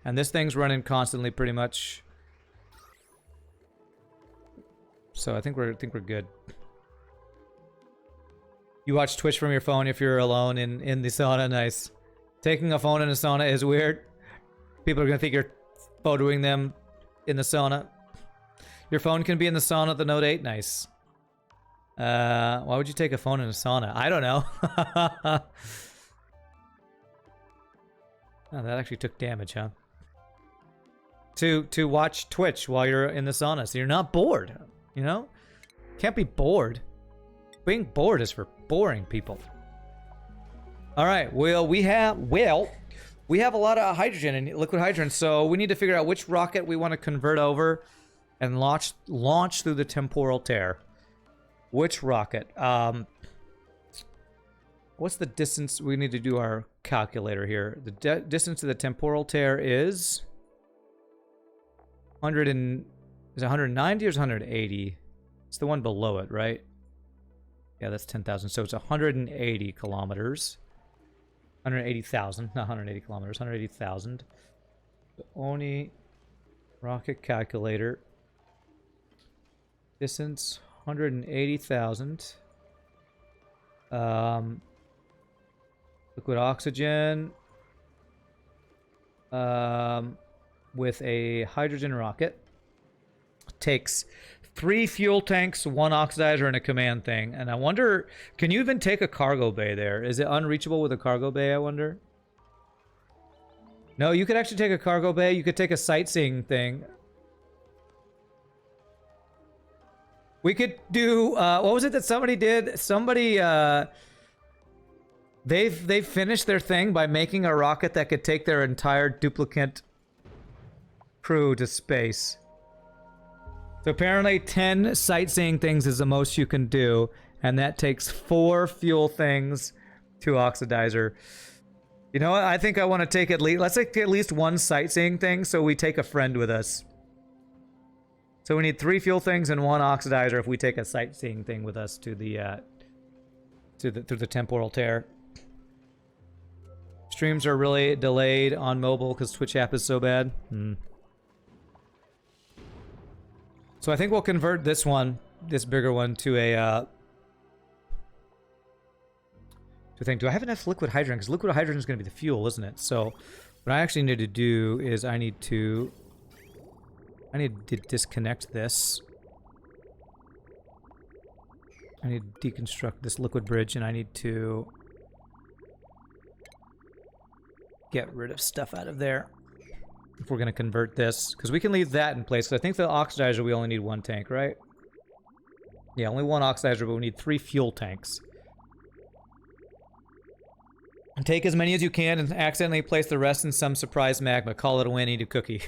And this thing's running constantly, pretty much. So I think we're good. You watch Twitch from your phone if you're alone in the sauna. Nice. Taking a phone in a sauna is weird. People are gonna think you're photoing them in the sauna. Your phone can be in the sauna at the Note 8. Nice. Why would you take a phone in a sauna? I don't know. Oh, that actually took damage, huh? To watch Twitch while you're in the sauna, so you're not bored. You know? Can't be bored. Being bored is for boring people. All right. Well, we have a lot of hydrogen and liquid hydrogen, so we need to figure out which rocket we want to convert over and launch through the temporal tear. Which rocket? What's the distance? We need to do our calculator here. The distance to the temporal tear is 190 or is it 180? It's the one below it, right? Yeah, that's 10,000. So it's 180 kilometers. 180,000, not 180 kilometers, 180,000. The Oni rocket calculator. Distance 180,000. Liquid oxygen. With a hydrogen rocket. Takes 3 fuel tanks, 1 oxidizer, and a command thing. And I wonder, can you even take a cargo bay there? Is it unreachable with a cargo bay, I wonder? No, you could actually take a cargo bay. You could take a sightseeing thing. We could do, what was it that somebody did? Somebody, they've finished their thing by making a rocket that could take their entire duplicate crew to space. So apparently 10 sightseeing things is the most you can do, and that takes 4 fuel things, 2 oxidizer. You know what? I think I want to take let's take at least 1 sightseeing thing, so we take a friend with us. So we need 3 fuel things and 1 oxidizer if we take a sightseeing thing with us to the through the temporal tear. Streams are really delayed on mobile because Twitch app is so bad. So I think we'll convert this bigger one, to a thing. Do I have enough liquid hydrogen? Because liquid hydrogen is going to be the fuel, isn't it? So what I actually need to do is I need to I need to disconnect this. I need to deconstruct this liquid bridge, and I need to get rid of stuff out of there if we're going to convert this. Because we can leave that in place. I think the oxidizer, we only need 1 tank, right? Yeah, only 1 oxidizer, but we need 3 fuel tanks. And take as many as you can and accidentally place the rest in some surprise magma. Call it a win, eat a cookie.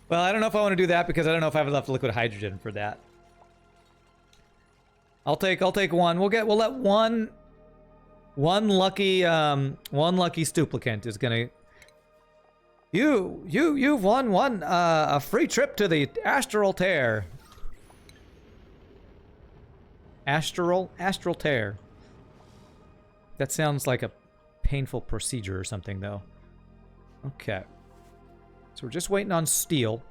Well, I don't know if I want to do that because I don't know if I have enough liquid hydrogen for that. I'll take 1. We'll let one lucky stuplicant is gonna. You've won a free trip to the astral tear. Astral tear. That sounds like a painful procedure or something, though. Okay. So we're just waiting on steel.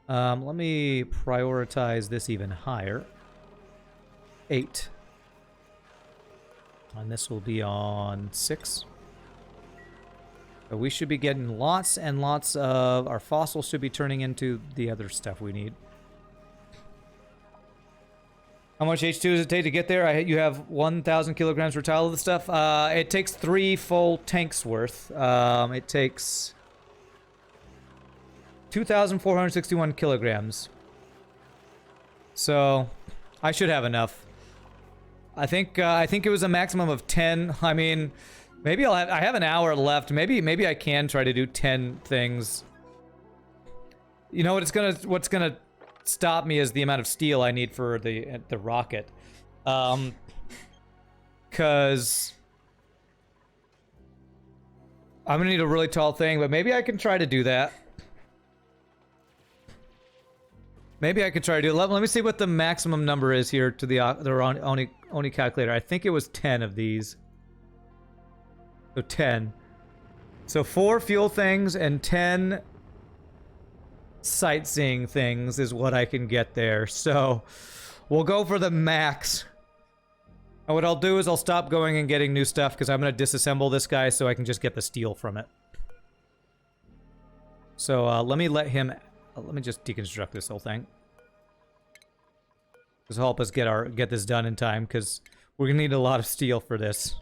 Let me prioritize this even higher. 8. And this will be on 6. So we should be getting lots and lots of... Our fossils should be turning into the other stuff we need. How much H2 does it take to get there? You have 1,000 kilograms per tile of the stuff. It takes 3 full tanks worth. It takes 2,461 kilograms. So I should have enough. I think it was a maximum of 10. I mean, maybe I have an hour left. Maybe I can try to do 10 things. You know what? What's gonna stop me is the amount of steel I need for the rocket. Cause I'm gonna need a really tall thing, but maybe I can try to do that. Maybe I could try to do it. Let me see what the maximum number is here to the Oni calculator. I think it was 10 of these. So 10. So 4 fuel things and 10 sightseeing things is what I can get there. So we'll go for the max. And what I'll do is I'll stop going and getting new stuff because I'm going to disassemble this guy so I can just get the steel from it. So let me just deconstruct this whole thing. This will help us get this done in time because we're gonna need a lot of steel for this.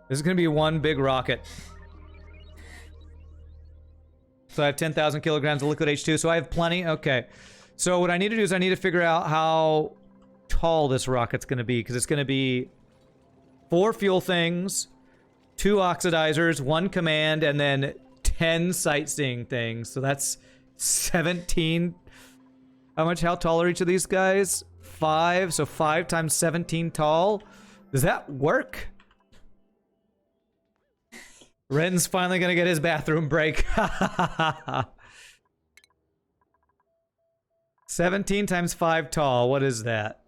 This is gonna be one big rocket. So I have 10,000 kilograms of liquid H2, so I have plenty. Okay. So what I need to do is I need to figure out how tall this rocket's gonna be because it's gonna be 4 fuel things, 2 oxidizers, 1 command, and then 10 sightseeing things. So that's 17. How tall are each of these guys? 5. So 5 times 17 tall. Does that work? Ren's finally gonna get his bathroom break. 17 times 5 tall. What is that?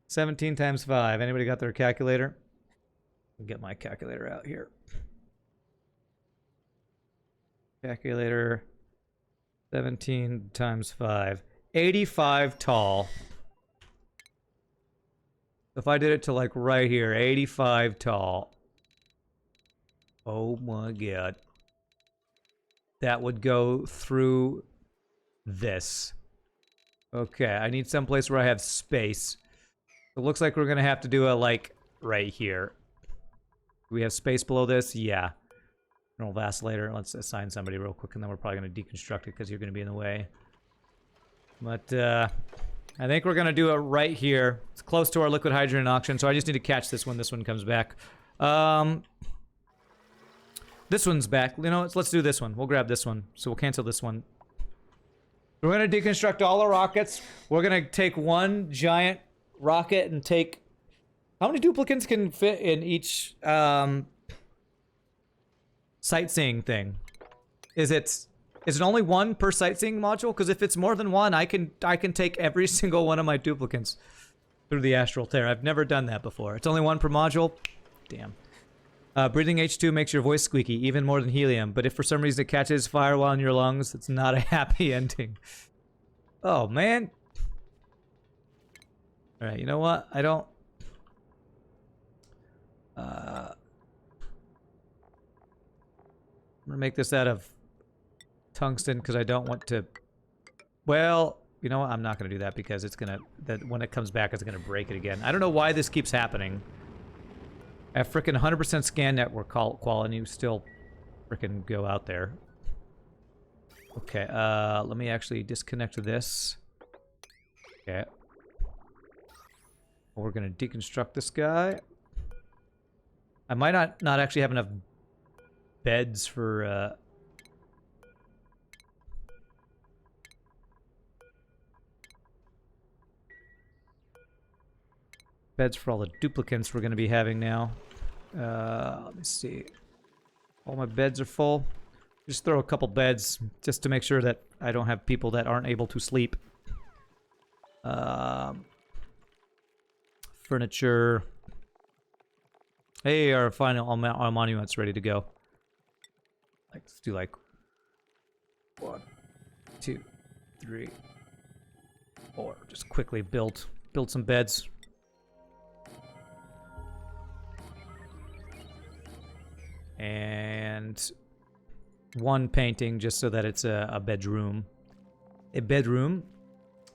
17 times 5. Anybody got their calculator? I'll get my calculator out here. Calculator. 17 times 5. 85 tall. If I did it to like right here, 85 tall. Oh my god. That would go through this. Okay, I need someplace where I have space. It looks like we're gonna have to do it like right here. Do we have space below this? Yeah. Roll vacillator. Let's assign somebody real quick, and then we're probably going to deconstruct it because you're going to be in the way. But I think we're going to do it right here. It's close to our liquid hydrogen auction, so I just need to catch this when this one comes back. This one's back. You know, let's do this one. We'll grab this one. So we'll cancel this one. We're going to deconstruct all the rockets. We're going to take one giant rocket and take... How many duplicants can fit in each... sightseeing thing? Is it only 1 per sightseeing module? Because if it's more than 1, I can take every single one of my duplicants through the astral tear. I've never done that before. It's only 1 per module. Damn. Breathing H2 makes your voice squeaky, even more than helium. But if for some reason it catches fire while in your lungs, it's not a happy ending. Oh man. All right. You know what? I don't. I'm gonna make this out of tungsten because I don't want to... Well, you know what? I'm not gonna do that because it's gonna... when it comes back, it's gonna break it again. I don't know why this keeps happening. At frickin' 100% scan network quality, you still frickin' go out there. Okay, let me actually disconnect this. Okay. We're gonna deconstruct this guy. I might not actually have enough beds for, beds for all the duplicants we're gonna be having now. Let me see. All my beds are full. Just throw a couple beds just to make sure that I don't have people that aren't able to sleep. Furniture. Hey, our monument's ready to go. Let's do like 1, 2, 3, 4. Just quickly build some beds. And 1 painting just so that it's a bedroom. A bedroom?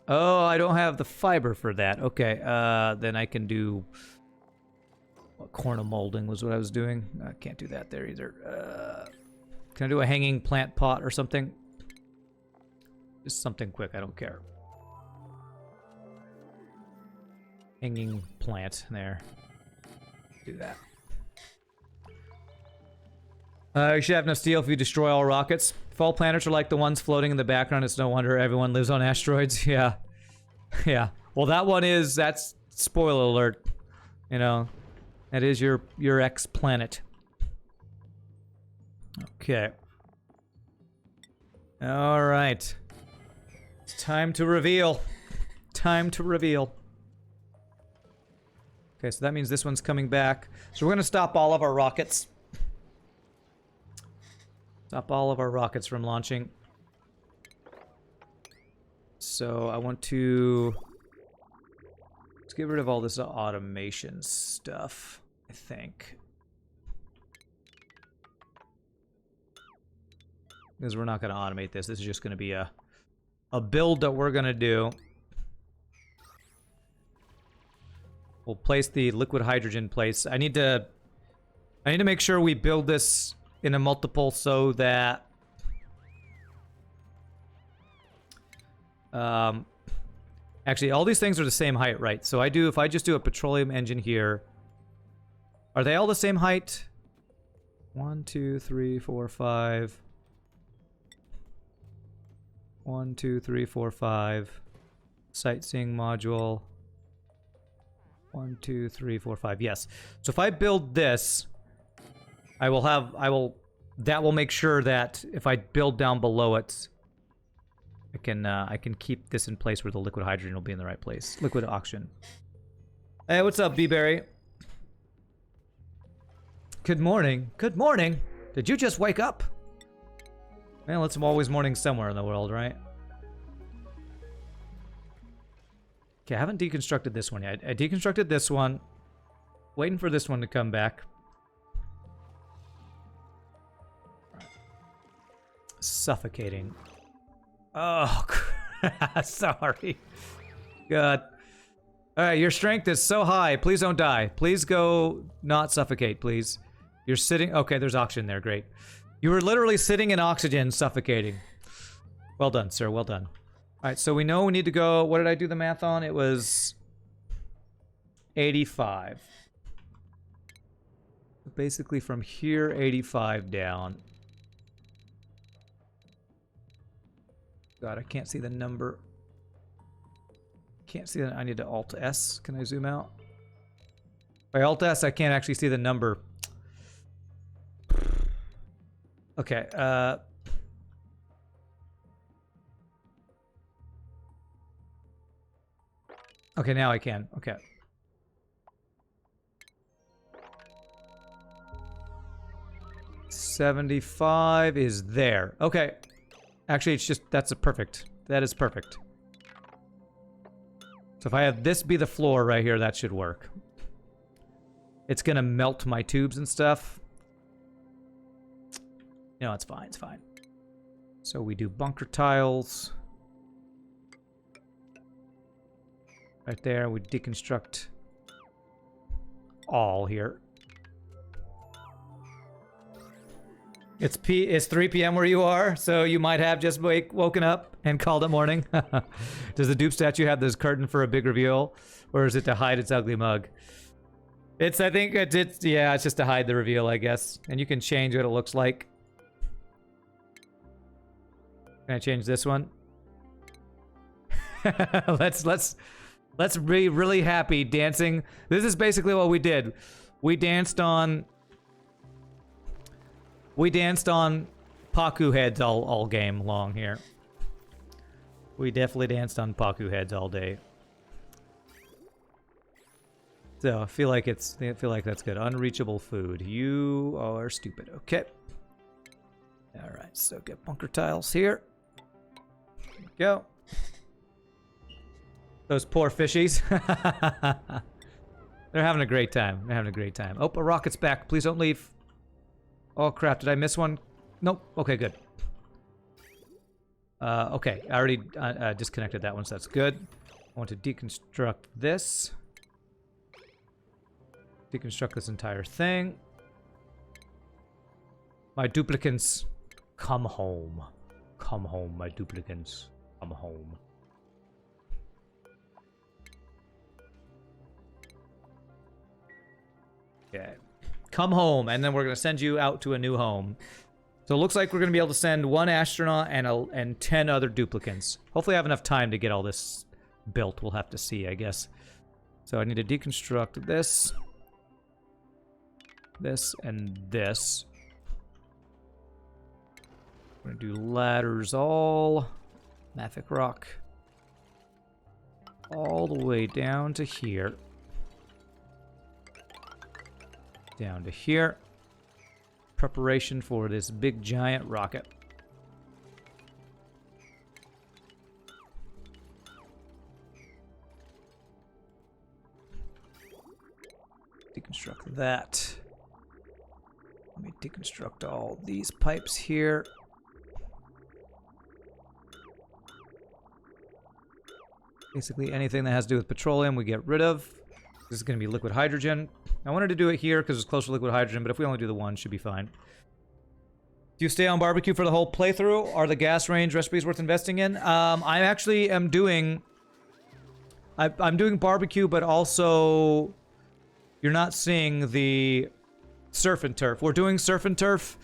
Oh, I don't have the fiber for that. Okay, then I can do... corner molding was what I was doing. I can't do that there either. Can I do a hanging plant pot or something? Just something quick, I don't care. Hanging plant there. Do that. You should have no steel if you destroy all rockets. If all planets are like the ones floating in the background, it's no wonder everyone lives on asteroids. Yeah. Yeah. Well, that one is... that's... spoiler alert. You know... that is your ex-planet. Okay. Alright. It's time to reveal. Time to reveal. Okay, so that means this one's coming back. So we're gonna stop all of our rockets. Stop all of our rockets from launching. So I want to... let's get rid of all this automation stuff, I think. Because we're not going to automate this. This is just going to be a build that we're going to do. We'll place the liquid hydrogen place. I need to make sure we build this in a multiple so that... actually, all these things are the same height, right? So if I just do a petroleum engine here, are they all the same height? 1, 2, 3, 4, 5. 1, 2, 3, 4, 5. Sightseeing module. 1, 2, 3, 4, 5. Yes. So if I build this, that will make sure that if I build down below it, I can keep this in place where the liquid hydrogen will be in the right place. Liquid oxygen. Hey, what's up, B-Berry? Good morning. Good morning. Did you just wake up? Well, it's always morning somewhere in the world, right? Okay, I haven't deconstructed this one yet. I deconstructed this one. Waiting for this one to come back. Suffocating. Oh, sorry. God. Alright, your strength is so high. Please don't die. Please go not suffocate, please. You're sitting... okay, there's oxygen there. Great. You were literally sitting in oxygen, suffocating. Well done, sir. Well done. Alright, so we know we need to go... what did I do the math on? It was... 85. Basically from here, 85 down. God, I can't see the number. Can't see that. I need to Alt-S. Can I zoom out? By Alt-S, I can't actually see the number. Okay, okay, now I can. Okay. $75 is there. Okay. Actually, it's just... that's a perfect. That is perfect. So if I have this be the floor right here, that should work. It's gonna melt my tubes and stuff. No, it's fine. It's fine. So we do bunker tiles. Right there, we deconstruct all here. It's 3 p.m. where you are, so you might have just woken up and called it morning. Does the dupe statue have this curtain for a big reveal, or is it to hide its ugly mug? I think it's just to hide the reveal, I guess. And you can change what it looks like. Can I change this one? Let's be really happy dancing. This is basically what we did. We danced on Paku heads all game long here. We definitely danced on Paku heads all day. So I feel like that's good. Unreachable food. You are stupid. Okay. All right. So get bunker tiles here. There we go. Those poor fishies. They're having a great time. They're having a great time. Oh, a rocket's back. Please don't leave. Oh, crap. Did I miss one? Nope. Okay, good. Okay. I already disconnected that one, so that's good. I want to deconstruct this. Deconstruct this entire thing. My duplicants, come home. Come home, my duplicants. Come home. Okay. Come home, and then we're going to send you out to a new home. So it looks like we're going to be able to send 1 astronaut and 10 other duplicants. Hopefully I have enough time to get all this built. We'll have to see, I guess. So I need to deconstruct this. This and this. We're going to do ladders all. Mafic rock. All the way down to here. Down to here. Preparation for this big giant rocket. Deconstruct that. Let me deconstruct all these pipes here. Basically anything that has to do with petroleum we get rid of. This is going to be liquid hydrogen. I wanted to do it here because it's close to liquid hydrogen, but if we only do the one, it should be fine. Do you stay on barbecue for the whole playthrough? Are the gas range recipes worth investing in? I actually am doing... I'm doing barbecue, but also... You're not seeing the surf and turf. We're doing surf and turf,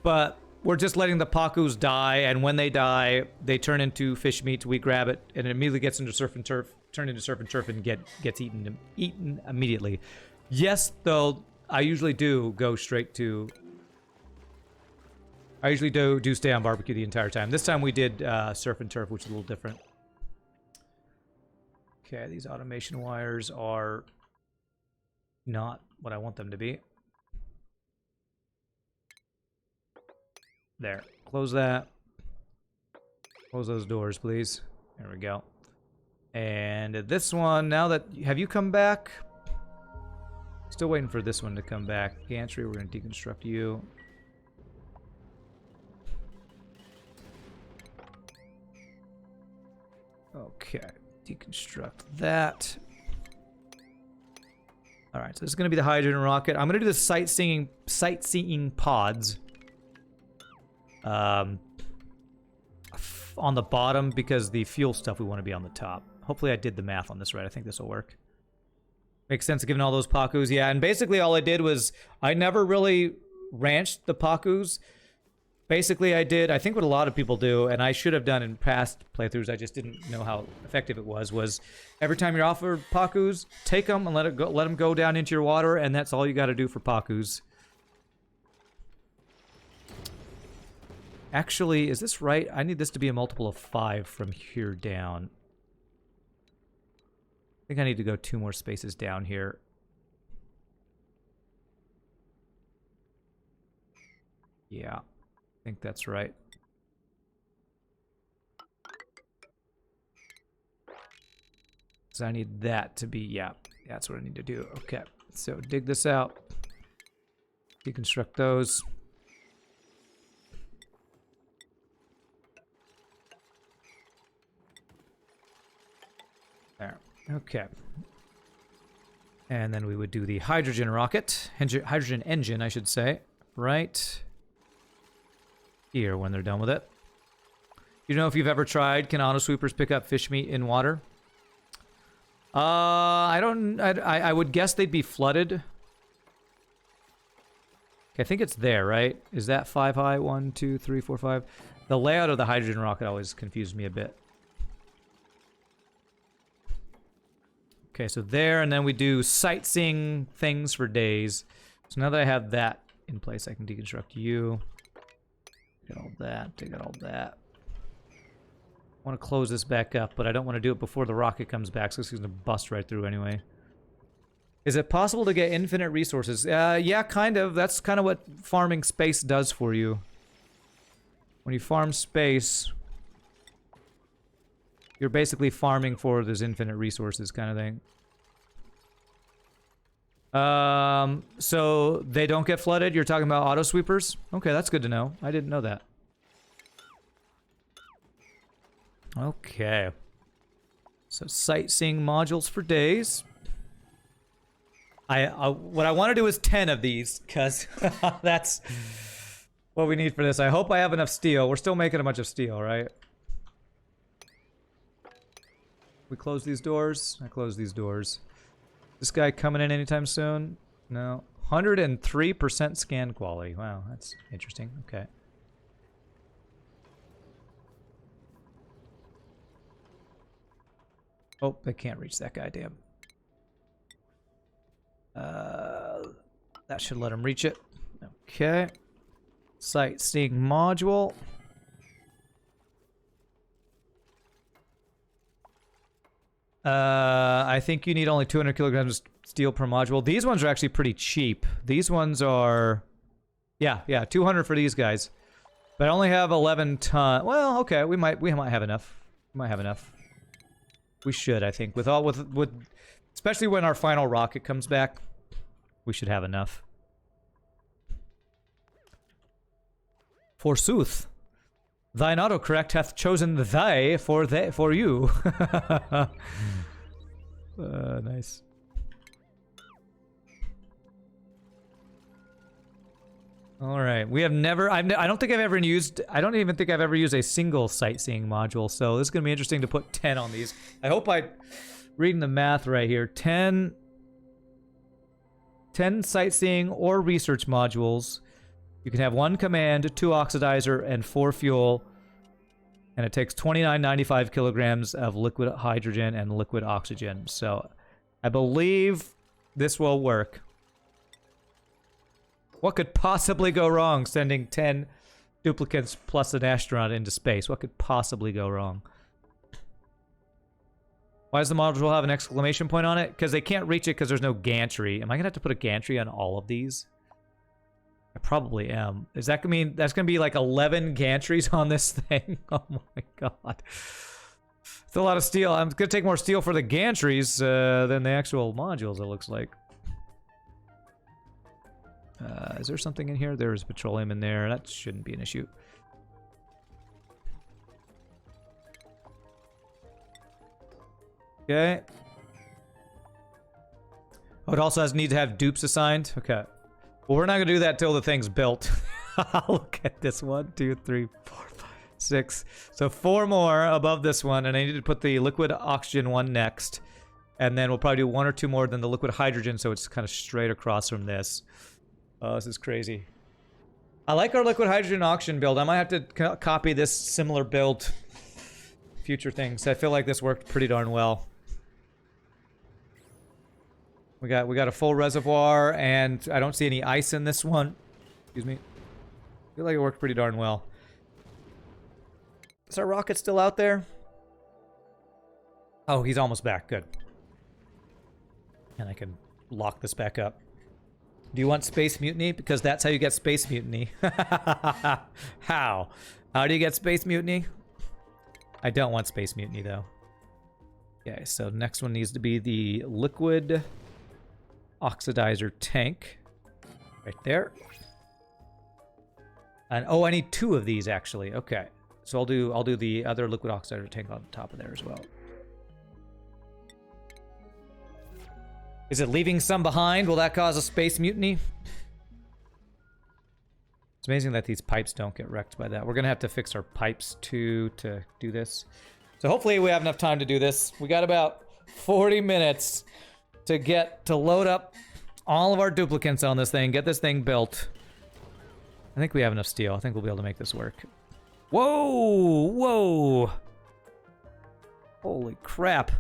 but we're just letting the Pakus die, and when they die, they turn into fish meat. We grab it, and it immediately gets into surf and turf, turn into surf and turf, and gets eaten immediately. Yes, though, I usually do go straight to... I usually do stay on barbecue the entire time. This time we did surf and turf, which is a little different. Okay, these automation wires are not what I want them to be. There. Close that. Close those doors, please. There we go. And this one, now that... Have you come back? Still waiting for this one to come back. Gantry, we're going to deconstruct you. Okay. Deconstruct that. Alright, so this is going to be the hydrogen rocket. I'm going to do the sightseeing pods. On the bottom, because the fuel stuff we want to be on the top. Hopefully I did the math on this right. I think this will work. Makes sense given all those Pakus. Yeah, and basically all I did was I never really ranched the Pakus. Basically I did, I think what a lot of people do, and I should have done in past playthroughs, I just didn't know how effective it was every time you're offered Pakus, take them and let them go down into your water, and that's all you got to do for Pakus. Actually, is this right? I need this to be a multiple of 5 from here down. I think I need to go 2 more spaces down here. Yeah, I think that's right. So I need that to be, yeah, that's what I need to do. Okay, so dig this out. Deconstruct those. There. Okay. And then we would do the hydrogen rocket. Hydrogen engine, I should say. Right here when they're done with it. You know if you've ever tried, can auto sweepers pick up fish meat in water? I would guess they'd be flooded. Okay, I think it's there, right? Is that 5 high? 1, 2, 3, 4, 5. The layout of the hydrogen rocket always confused me a bit. Okay, so there, and then we do sightseeing things for days. So now that I have that in place, I can deconstruct you. Get all that, take out all that. I want to close this back up, but I don't want to do it before the rocket comes back, so it's going to bust right through anyway. Is it possible to get infinite resources? Yeah, kind of. That's kind of what farming space does for you. When you farm space, you're basically farming for this infinite resources kind of thing. So they don't get flooded? You're talking about auto sweepers? Okay, that's good to know. I didn't know that. Okay. So sightseeing modules for days. What I want to do is 10 of these, because that's what we need for this. I hope I have enough steel. We're still making a bunch of steel, right? We close these doors. I close these doors. This guy coming in anytime soon? No. 103% scan quality. Wow, that's interesting. Okay. Oh, I can't reach that guy, damn. That should let him reach it. Okay. Sightseeing module. I think you need only 200 kilograms of steel per module. These ones are actually pretty cheap. These ones are... Yeah, 200 for these guys. But I only have 11 ton... Well, okay, we might have enough. We might have enough. We should, I think. With especially when our final rocket comes back, we should have enough. Forsooth, thine autocorrect hath chosen thy for you. Nice. All right, we have never. I don't think I've ever used. I don't even think I've ever used a single sightseeing module. So this is gonna be interesting to put 10 on these. I hope reading the math right here. 10 sightseeing or research modules. You can have 1 command, 2 oxidizer, and 4 fuel. And it takes 29.95 kilograms of liquid hydrogen and liquid oxygen. So I believe this will work. What could possibly go wrong sending 10 duplicates plus an astronaut into space? What could possibly go wrong? Why does the module have an exclamation point on it? Because they can't reach it because there's no gantry. Am I going to have to put a gantry on all of these? I probably am. Is that going to mean that's going to be like 11 gantries on this thing? Oh my god. It's a lot of steel. I'm going to take more steel for the gantries than the actual modules, it looks like. Is there something in here? There's petroleum in there. That shouldn't be an issue. Okay. Oh, it also need to have dupes assigned? Okay. Well, we're not going to do that till the thing's built. Look at this. 1, 2, 3, 4, 5, 6. So 4 more above this one, and I need to put the liquid oxygen one next. And then we'll probably do 1 or 2 more than the liquid hydrogen, so it's kind of straight across from this. Oh, this is crazy. I like our liquid hydrogen auction build. I might have to copy this similar build. Future things. I feel like this worked pretty darn well. We got a full reservoir, and I don't see any ice in this one. Excuse me. I feel like it worked pretty darn well. Is our rocket still out there? Oh, he's almost back. Good. And I can lock this back up. Do you want space mutiny? Because that's how you get space mutiny. How? How do you get space mutiny? I don't want space mutiny, though. Okay, so next one needs to be the liquid oxidizer tank. Right there. And oh, I need 2 of these, actually. Okay. So I'll do the other liquid oxidizer tank on top of there as well. Is it leaving some behind? Will that cause a space mutiny? It's amazing that these pipes don't get wrecked by that. We're gonna have to fix our pipes too to do this. So hopefully we have enough time to do this. We got about 40 minutes to load up all of our duplicates on this thing, get this thing built. I think we have enough steel. I think we'll be able to make this work. Whoa! Whoa! Holy crap.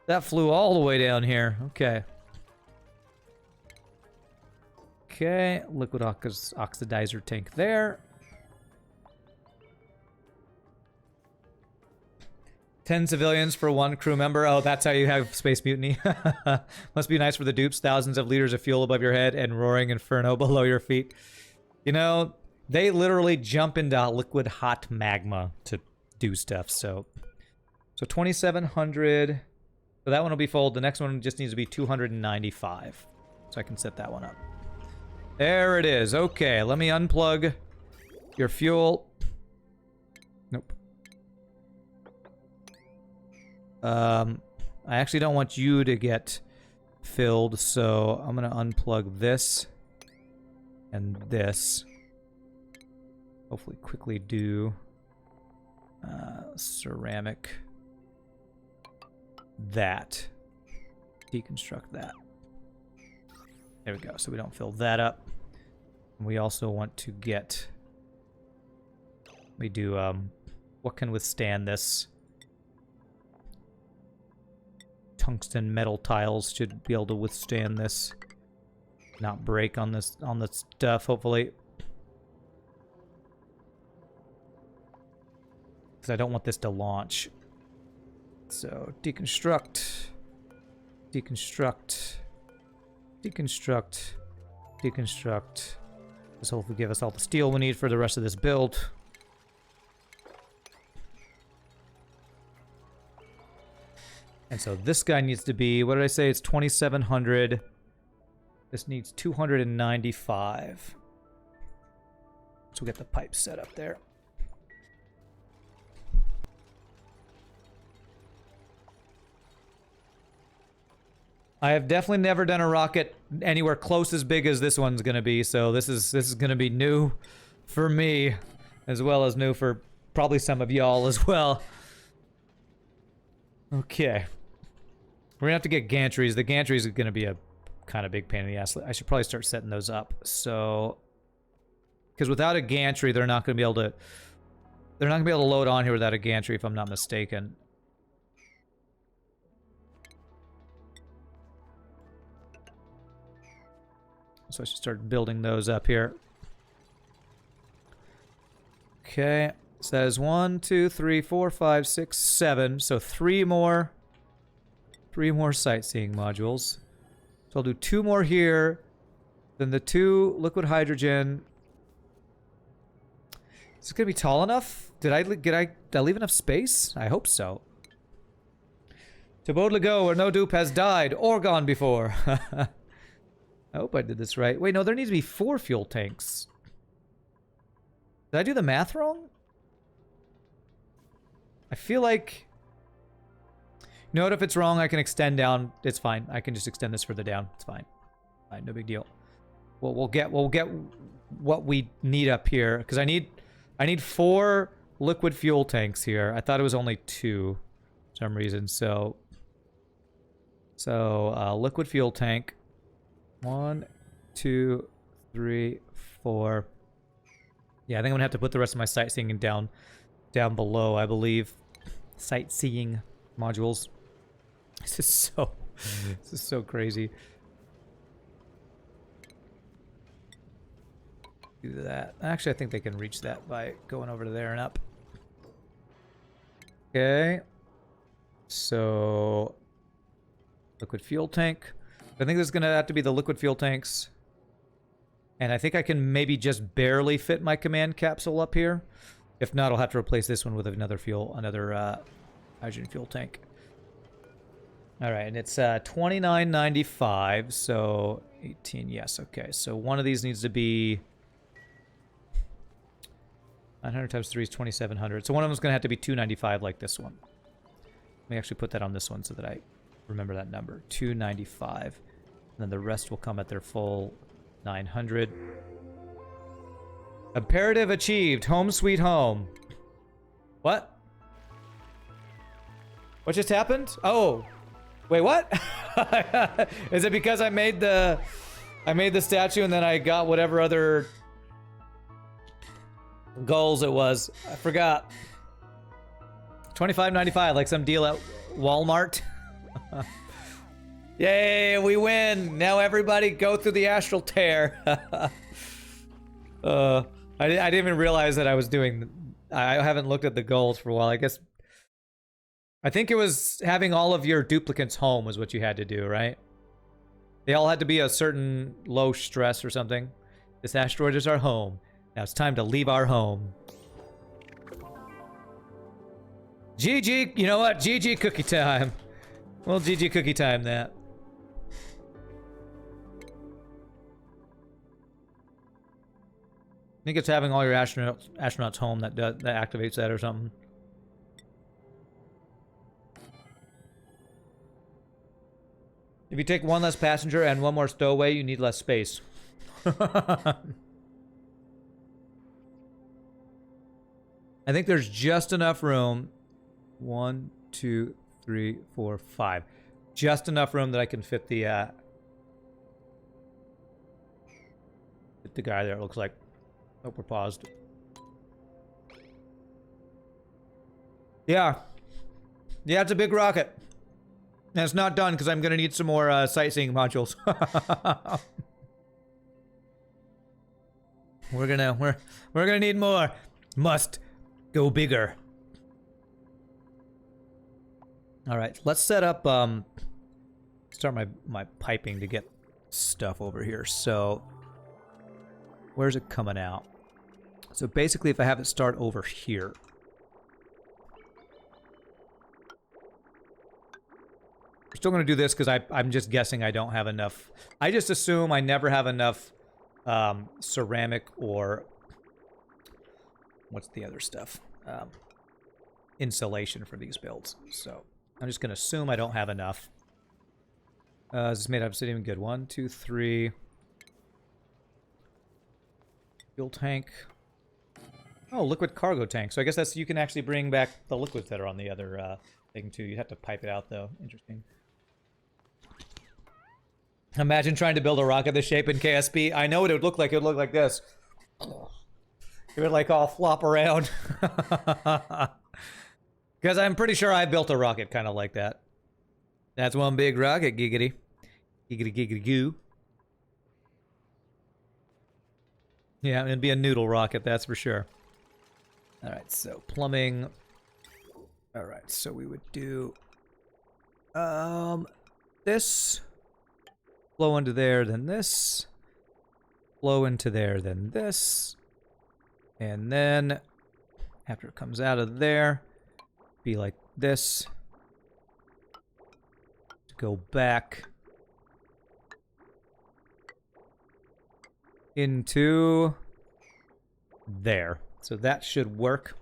That flew all the way down here. Okay. Okay, liquid oxidizer tank there. 10 civilians for 1 crew member. Oh, that's how you have space mutiny. Must be nice for the dupes. Thousands of liters of fuel above your head and roaring inferno below your feet. You know, they literally jump into liquid hot magma to do stuff. So 2,700. So that one will be full. The next one just needs to be 295. So I can set that one up. There it is. Okay, let me unplug your fuel. Nope. I actually don't want you to get filled, so I'm gonna unplug this and this. Hopefully quickly do ceramic that. Deconstruct that. There we go, so we don't fill that up. And we also want to get... We do, what can withstand this? Tungsten metal tiles should be able to withstand this. Not break on this, on the stuff, hopefully. Because I don't want this to launch. So, deconstruct. Deconstruct. Deconstruct. Deconstruct. This will hopefully give us all the steel we need for the rest of this build. And so this guy needs to be, what did I say? It's 2,700. This needs 295. So we get the pipe set up there. I have definitely never done a rocket anywhere close as big as this one's gonna be, so this is gonna be new for me, as well as new for probably some of y'all as well. Okay. We're gonna have to get gantries. The gantries are gonna be a kind of big pain in the ass. I should probably start setting those up. So, because without a gantry, they're not gonna be able to load on here without a gantry, if I'm not mistaken. So I should start building those up here. Okay, so that is 1, 2, 3, 4, 5, 6, 7. So three more sightseeing modules. So I'll do 2 more here, then the 2 liquid hydrogen. Is this gonna be tall enough? Did I leave enough space? I hope so. To Baudelaire, where no dupe has died or gone before. I hope I did this right. Wait, no, there needs to be 4 fuel tanks. Did I do the math wrong? I feel like... You know what, if it's wrong, I can extend down. It's fine. I can just extend this further down. It's fine. Fine, no big deal. Well, we'll get what we need up here. Because I need 4 liquid fuel tanks here. I thought it was only 2 for some reason. So liquid fuel tank. 1, 2, 3, 4. Yeah, I think I'm gonna have to put the rest of my sightseeing down below, I believe. Sightseeing modules. This is so crazy. Do that. Actually, I think they can reach that by going over to there and up. Okay. So, liquid fuel tank. I think this is going to have to be the liquid fuel tanks. And I think I can maybe just barely fit my command capsule up here. If not, I'll have to replace this one with another hydrogen fuel tank. All right, and it's $29.95, so 18, yes, okay. So one of these needs to be 900 times 3 is 2,700. So one of them is going to have to be 295 like this one. Let me actually put that on this one so that I Remember that number, 295. And then the rest will come at their full 900. Imperative achieved. Home sweet home. What? What just happened? Oh. Wait, what? Is it because I made the statue and then I got whatever other goals it was? I forgot. $25.95, like some deal at Walmart. Yay, we win! Now everybody go through the astral tear. I didn't even realize that I was doing... I haven't looked at the goals for a while. I think it was having all of your duplicates home was what you had to do, right? They all had to be a certain low stress or something. This asteroid is our home. Now it's time to leave our home. GG, you know what? GG cookie time. Well, GG cookie time that. I think it's having all your astronauts home that activates that or something. If you take one less passenger and one more stowaway, you need less space. I think there's just enough room. 1, 2, 3, 4, 5. Just enough room that I can fit the guy there, it looks like. Oh, we're paused. Yeah. Yeah, it's a big rocket. And it's not done because I'm gonna need some more sightseeing modules. we're gonna need more. Must go bigger. All right, let's set up. Start my piping to get stuff over here. So, where's it coming out? So basically, if I have it start over here. We're still going to do this because I'm just guessing I don't have enough. I just assume I never have enough ceramic or... What's the other stuff? Insulation for these builds. So I'm just going to assume I don't have enough. Is this made out of obsidian? Good. 1, 2, 3. Fuel tank. Oh, liquid cargo tank. So I guess that's... You can actually bring back the liquids that are on the other thing too. You have to pipe it out though. Interesting. Imagine trying to build a rocket this shape in KSP. I know what it would look like. It would look like this. It would like all flop around. Because I'm pretty sure I built a rocket kind of like that. That's one big rocket, giggity. Giggity giggity goo. Yeah, it'd be a noodle rocket, that's for sure. Alright, so plumbing. Alright, so we would do... this... Flow into there, then this. Flow into there, then this. And then, after it comes out of there, be like this. Go back. Into there. So that should work.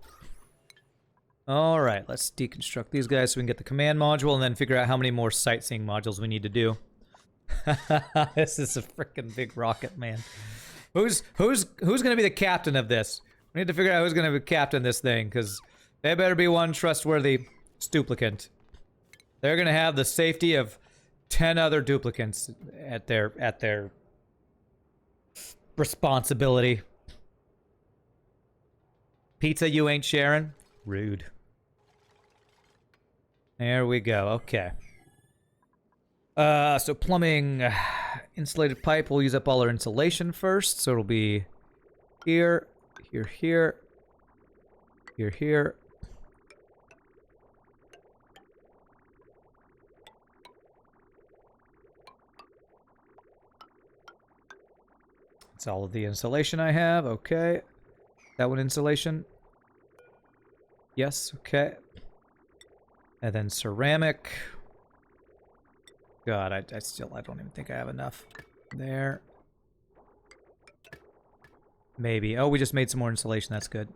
Alright, let's deconstruct these guys so we can get the command module and then figure out how many more sightseeing modules we need to do. This is a freaking big rocket, man. Who's gonna be the captain of this? We need to figure out who's gonna be captain this thing, because they better be one trustworthy duplicant. They're gonna have the safety of 10 other duplicates at their responsibility. Pizza you ain't sharing? Rude. There we go. Okay. So plumbing, insulated pipe, we'll use up all our insulation first, so it'll be here, here, here, here, here. That's all of the insulation I have, okay. That one insulation. Yes, okay. And then ceramic. God, I don't even think I have enough. There. Maybe. Oh, we just made some more insulation. That's good.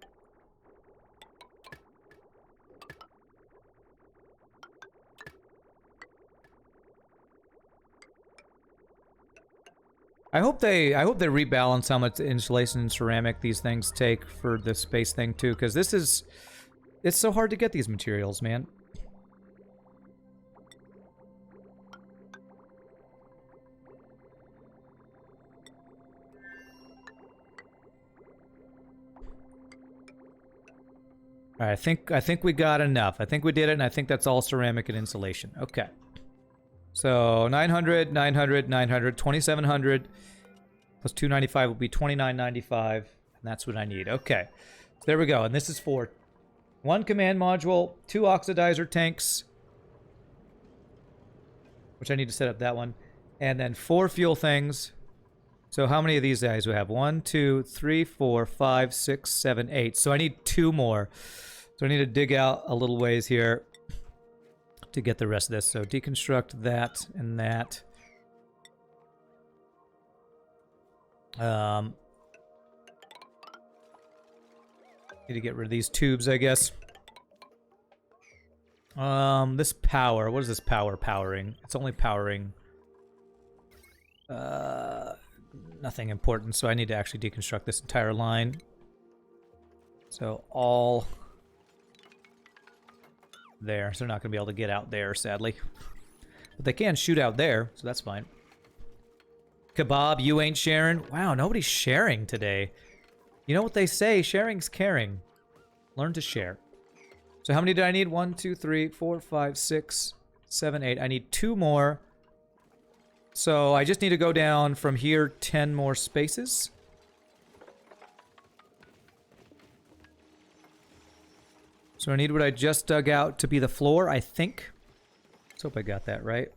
I hope they rebalance how much insulation and ceramic these things take for the space thing too, because it's so hard to get these materials, man. All right, I think we got enough. I think we did it, and I think that's all ceramic and insulation. Okay. So 900, 900, 900, 2700 plus 295 will be 2995, and that's what I need. Okay. So there we go. And this is for 1 command module, 2 oxidizer tanks, which I need to set up that one, and then 4 fuel things. So how many of these guys do we have? 1, 2, 3, 4, 5, 6, 7, 8. So I need 2 more. So I need to dig out a little ways here to get the rest of this. So deconstruct that and that. Need to get rid of these tubes, I guess. This power. What is this power powering? It's only powering nothing important, so I need to actually deconstruct this entire line. So all there. So they're not going to be able to get out there, sadly. But they can shoot out there, so that's fine. Kebab, you ain't sharing. Wow, nobody's sharing today. You know what they say, sharing's caring. Learn to share. So how many do I need? 1, 2, 3, 4, 5, 6, 7, 8. I need 2 more. So I just need to go down from here 10 more spaces. So I need what I just dug out to be the floor, I think. Let's hope I got that right.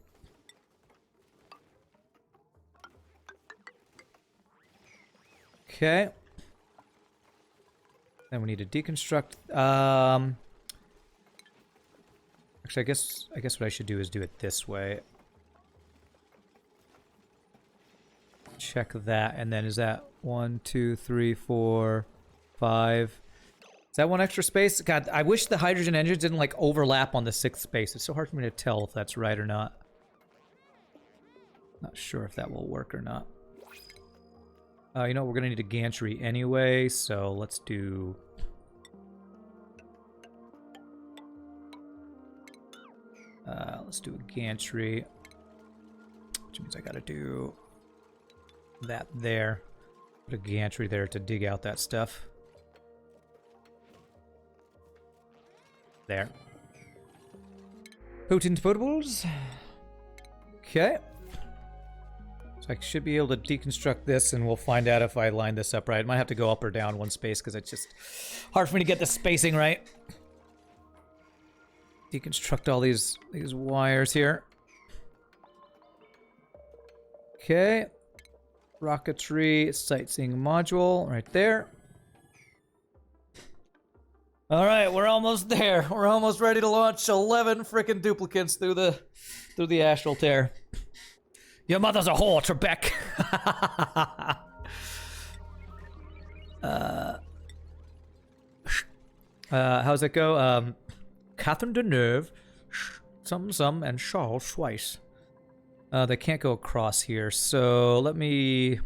Okay. Then we need to deconstruct. Actually, I guess what I should do is do it this way. Check that, and then is that 1, 2, 3, 4, 5? Is that 1 extra space? God, I wish the hydrogen engines didn't like overlap on the 6th space. It's so hard for me to tell if that's right or not. Not sure if that will work or not. You know, we're gonna need a gantry anyway, so let's do. Let's do a gantry, which means I gotta do that there. Put a gantry there to dig out that stuff. There. Potent potables. Okay. So I should be able to deconstruct this, and we'll find out if I line this up right. I might have to go up or down 1 space because it's just hard for me to get the spacing right. Deconstruct all these wires here. Okay. Rocketry sightseeing module right there. All right, we're almost there. We're almost ready to launch 11 frickin' duplicates through the astral tear. Your mother's a whore, Trebek. How's it go? Catherine Deneuve, some, and Charles Schweiss. They can't go across here, so let me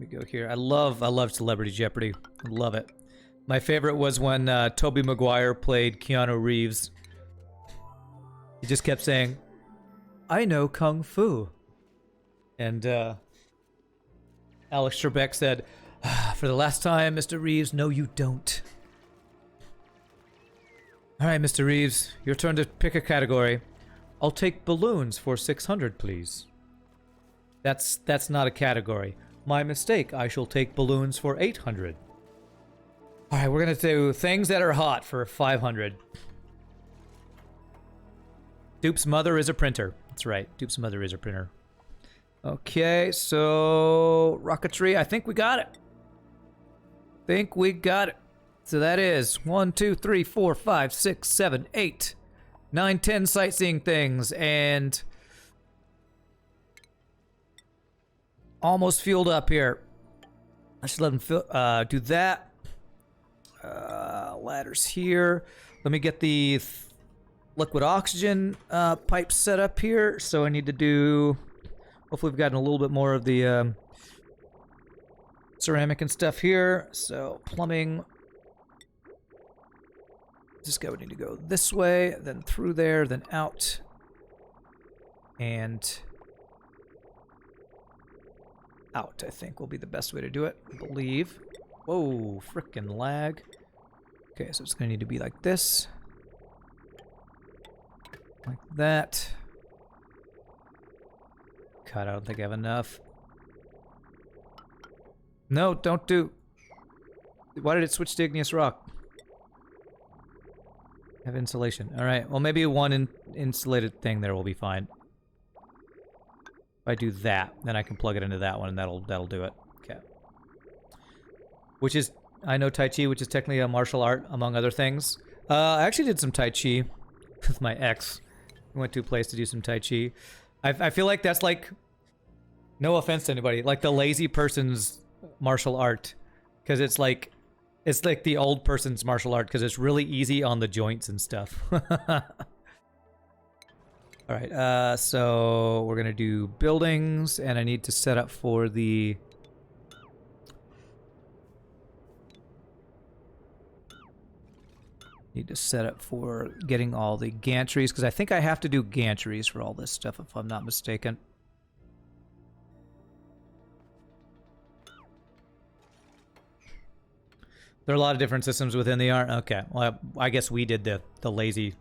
go here. I love Celebrity Jeopardy. I love it. My favorite was when Tobey Maguire played Keanu Reeves. He just kept saying, "I know Kung Fu." And Alex Trebek said, "For the last time, Mr. Reeves, no you don't." All right, Mr. Reeves, your turn to pick a category. I'll take balloons for 600, please. That's not a category. My mistake. I shall take balloons for 800. All right, we're gonna do things that are hot for 500. Dupe's mother is a printer. That's right. Dupe's mother is a printer. Okay, so rocketry. I think we got it. So that is 1, 2, 3, 4, 5, 6, 7, 8, 9, 10 sightseeing things, and almost fueled up here. I should let them do that. Ladders here. Let me get the liquid oxygen pipes set up here. So I need to do Hopefully we've gotten a little bit more of the ceramic and stuff here. So plumbing. This guy would need to go this way, then through there, then out. And out, I think, will be the best way to do it, I believe. Whoa, frickin' lag. Okay, so it's gonna need to be like this. Like that. God, I don't think I have enough. No, don't do... Why did it switch to igneous rock? Have insulation. Alright, well maybe one insulated thing there will be fine. If I do that, then I can plug it into that one and that'll do it. Okay. Which is, I know Tai Chi, which is technically a martial art, among other things. I actually did some Tai Chi with my ex. We went to a place to do some Tai Chi. I feel like that's like, no offense to anybody, like the lazy person's martial art. Because it's like the old person's martial art, because it's really easy on the joints and stuff. Alright, so we're gonna do buildings, and I need to set up for the... Need to set up for getting all the gantries, because I think I have to do gantries for all this stuff, if I'm not mistaken. There are a lot of different systems within the art. Okay, well, I guess we did the lazy,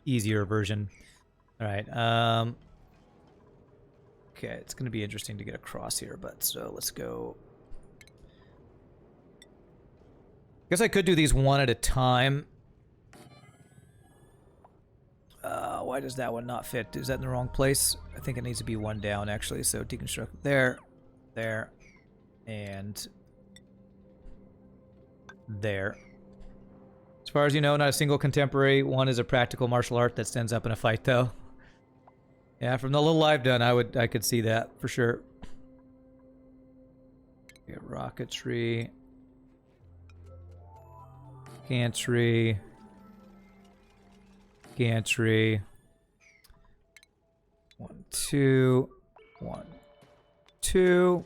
easier version. All right. Okay, it's going to be interesting to get across here, but so let's go. I guess I could do these one at a time. Why does that one not fit? Is that in the wrong place? I think it needs to be one down, actually. So deconstruct there, there, and there. As far as you know, not a single contemporary one is a practical martial art that stands up in a fight, though. Yeah, from the little I've done, I could see that for sure. Get rocketry. Gantry. Gantry. 1, 2. 1, 2.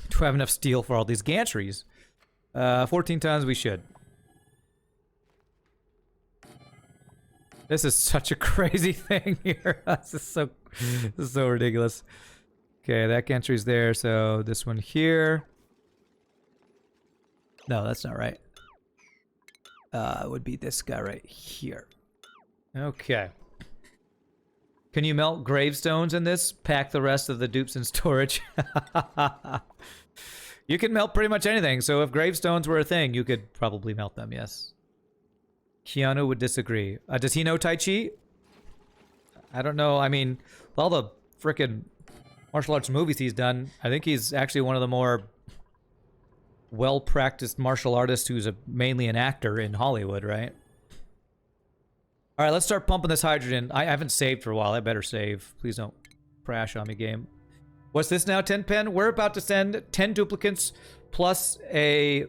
Do I have enough steel for all these gantries? 14 tons, we should. This is such a crazy thing here. This is so ridiculous. Okay, that gantry's there, so this one here. No, that's not right. It would be this guy right here. Okay. Can you melt gravestones in this? Pack the rest of the dupes in storage. You can melt pretty much anything, so if gravestones were a thing, you could probably melt them, yes. Keanu would disagree. Does he know Tai Chi? I don't know. I mean, with all the frickin' martial arts movies he's done, I think he's actually one of the more well-practiced martial artists who's mainly an actor in Hollywood, right? All right, let's start pumping this hydrogen. I haven't saved for a while. I better save. Please don't crash on me, game. What's this now, 10 pen? We're about to send 10 duplicates plus an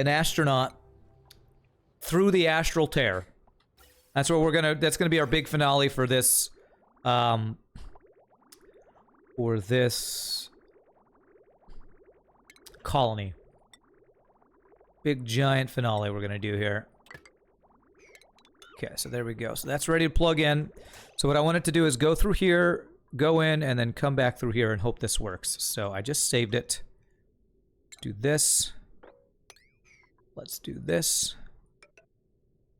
astronaut through the astral tear. That's what that's gonna be our big finale for this colony. Big giant finale we're gonna do here. Okay, so there we go. So that's ready to plug in. So what I wanted to do is go through here, go in, and then come back through here and hope this works. So I just saved it. Do this. Let's do this.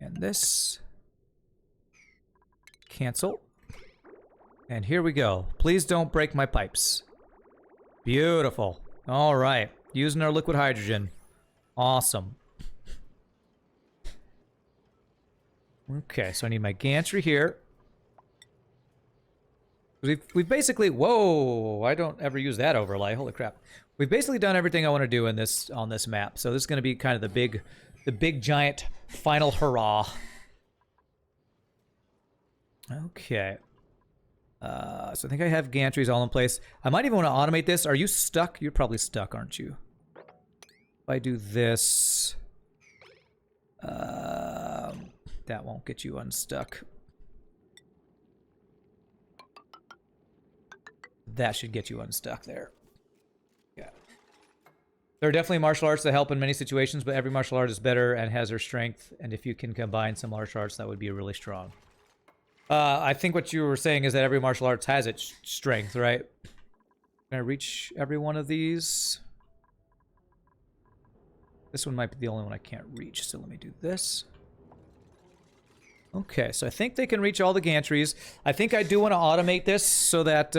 And this. Cancel. And here we go. Please don't break my pipes. Beautiful. All right. Using our liquid hydrogen. Awesome. Okay, so I need my gantry here. We've basically... Whoa! I don't ever use that overlay. Holy crap. We've basically done everything I want to do in this on this map. So this is going to be kind of the big giant final hurrah. Okay. So I think I have gantries all in place. I might even want to automate this. Are you stuck? You're probably stuck, aren't you? If I do this, that won't get you unstuck. That should get you unstuck there. Yeah. There are definitely martial arts that help in many situations, but every martial art is better and has their strength. And if you can combine some martial arts, that would be really strong. I think what you were saying is that every martial arts has its strength, right? Can I reach every one of these? This one might be the only one I can't reach, so let me do this. Okay, so I think they can reach all the gantries. I think I do want to automate this so that,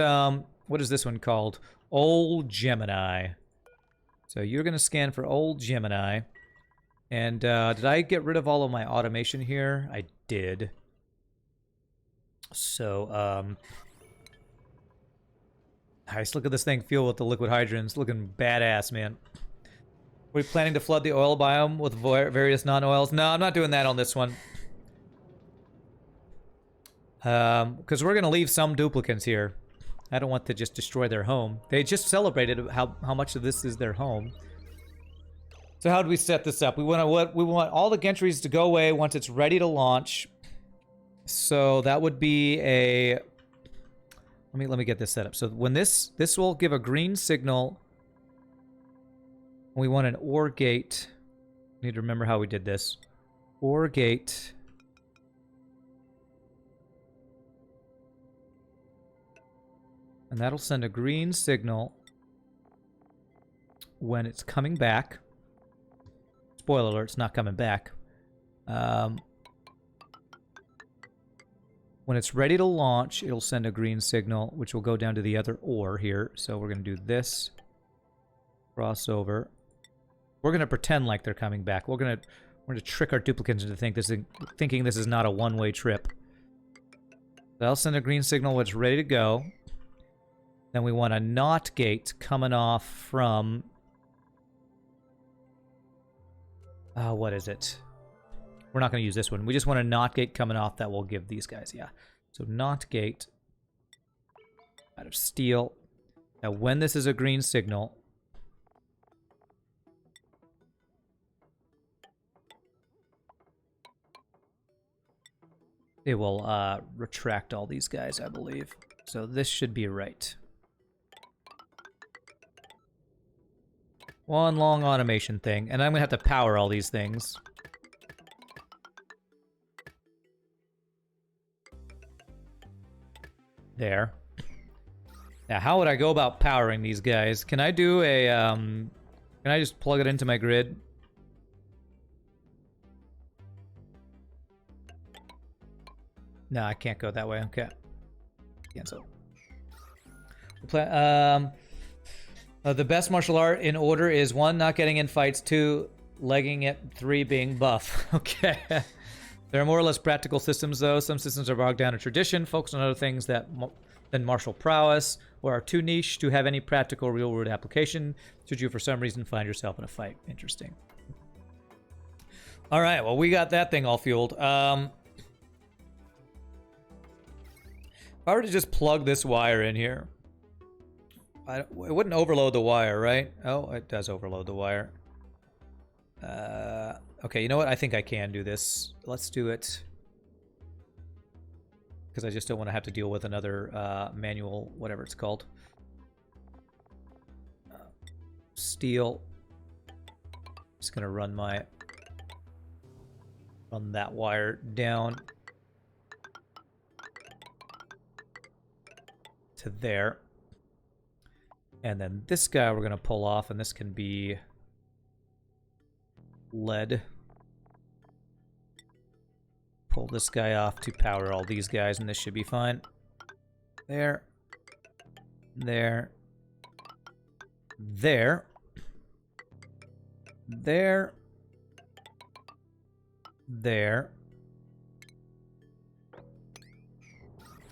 what is this one called? Old Gemini. So you're going to scan for Old Gemini. And did I get rid of all of my automation here? I did. So, nice. Look at this thing feel with the liquid hydrants. Looking badass, man. Are we planning to flood the oil biome with various non-oils? No, I'm not doing that on this one. Because we're going to leave some duplicants here. I don't want to just destroy their home. They just celebrated how much of this is their home. So how do we set this up? We want all the gantries to go away once it's ready to launch. So that would be a... Let me get this set up. So when this will give a green signal. We want an OR gate. Need to remember how we did this. OR gate. And that'll send a green signal when it's coming back. Spoiler alert, it's not coming back. When it's ready to launch, it'll send a green signal, which will go down to the other OR here. So we're going to do this. Crossover. We're going to pretend like they're coming back. We're going to trick our duplicates into thinking this is not a one-way trip. That'll send a green signal when it's ready to go. Then we want a NOT gate coming off from... what is it? We're not going to use this one. We just want a NOT gate coming off that will give these guys, yeah. So NOT gate out of steel. Now when this is a green signal... It will retract all these guys, I believe. So this should be right. One long automation thing. And I'm going to have to power all these things. There. Now, how would I go about powering these guys? Can I do a... Can I just plug it into my grid? No, I can't go that way. Okay. Cancel. The best martial art in order is 1, not getting in fights, 2, legging it, 3, being buff. Okay. There are more or less practical systems, though. Some systems are bogged down in tradition, focus on other things than martial prowess, or are too niche to have any practical real-world application, should you for some reason find yourself in a fight. Interesting. All right, well, we got that thing all fueled. If I were to just plug this wire in here, it wouldn't overload the wire, right? Oh, it does overload the wire. Okay, you know what? I think I can do this. Let's do it. Because I just don't want to have to deal with another manual, whatever it's called. Steel. Just gonna run that wire down to there. And then this guy we're going to pull off, and this can be lead. Pull this guy off to power all these guys, and this should be fine. There. There. There. There. There.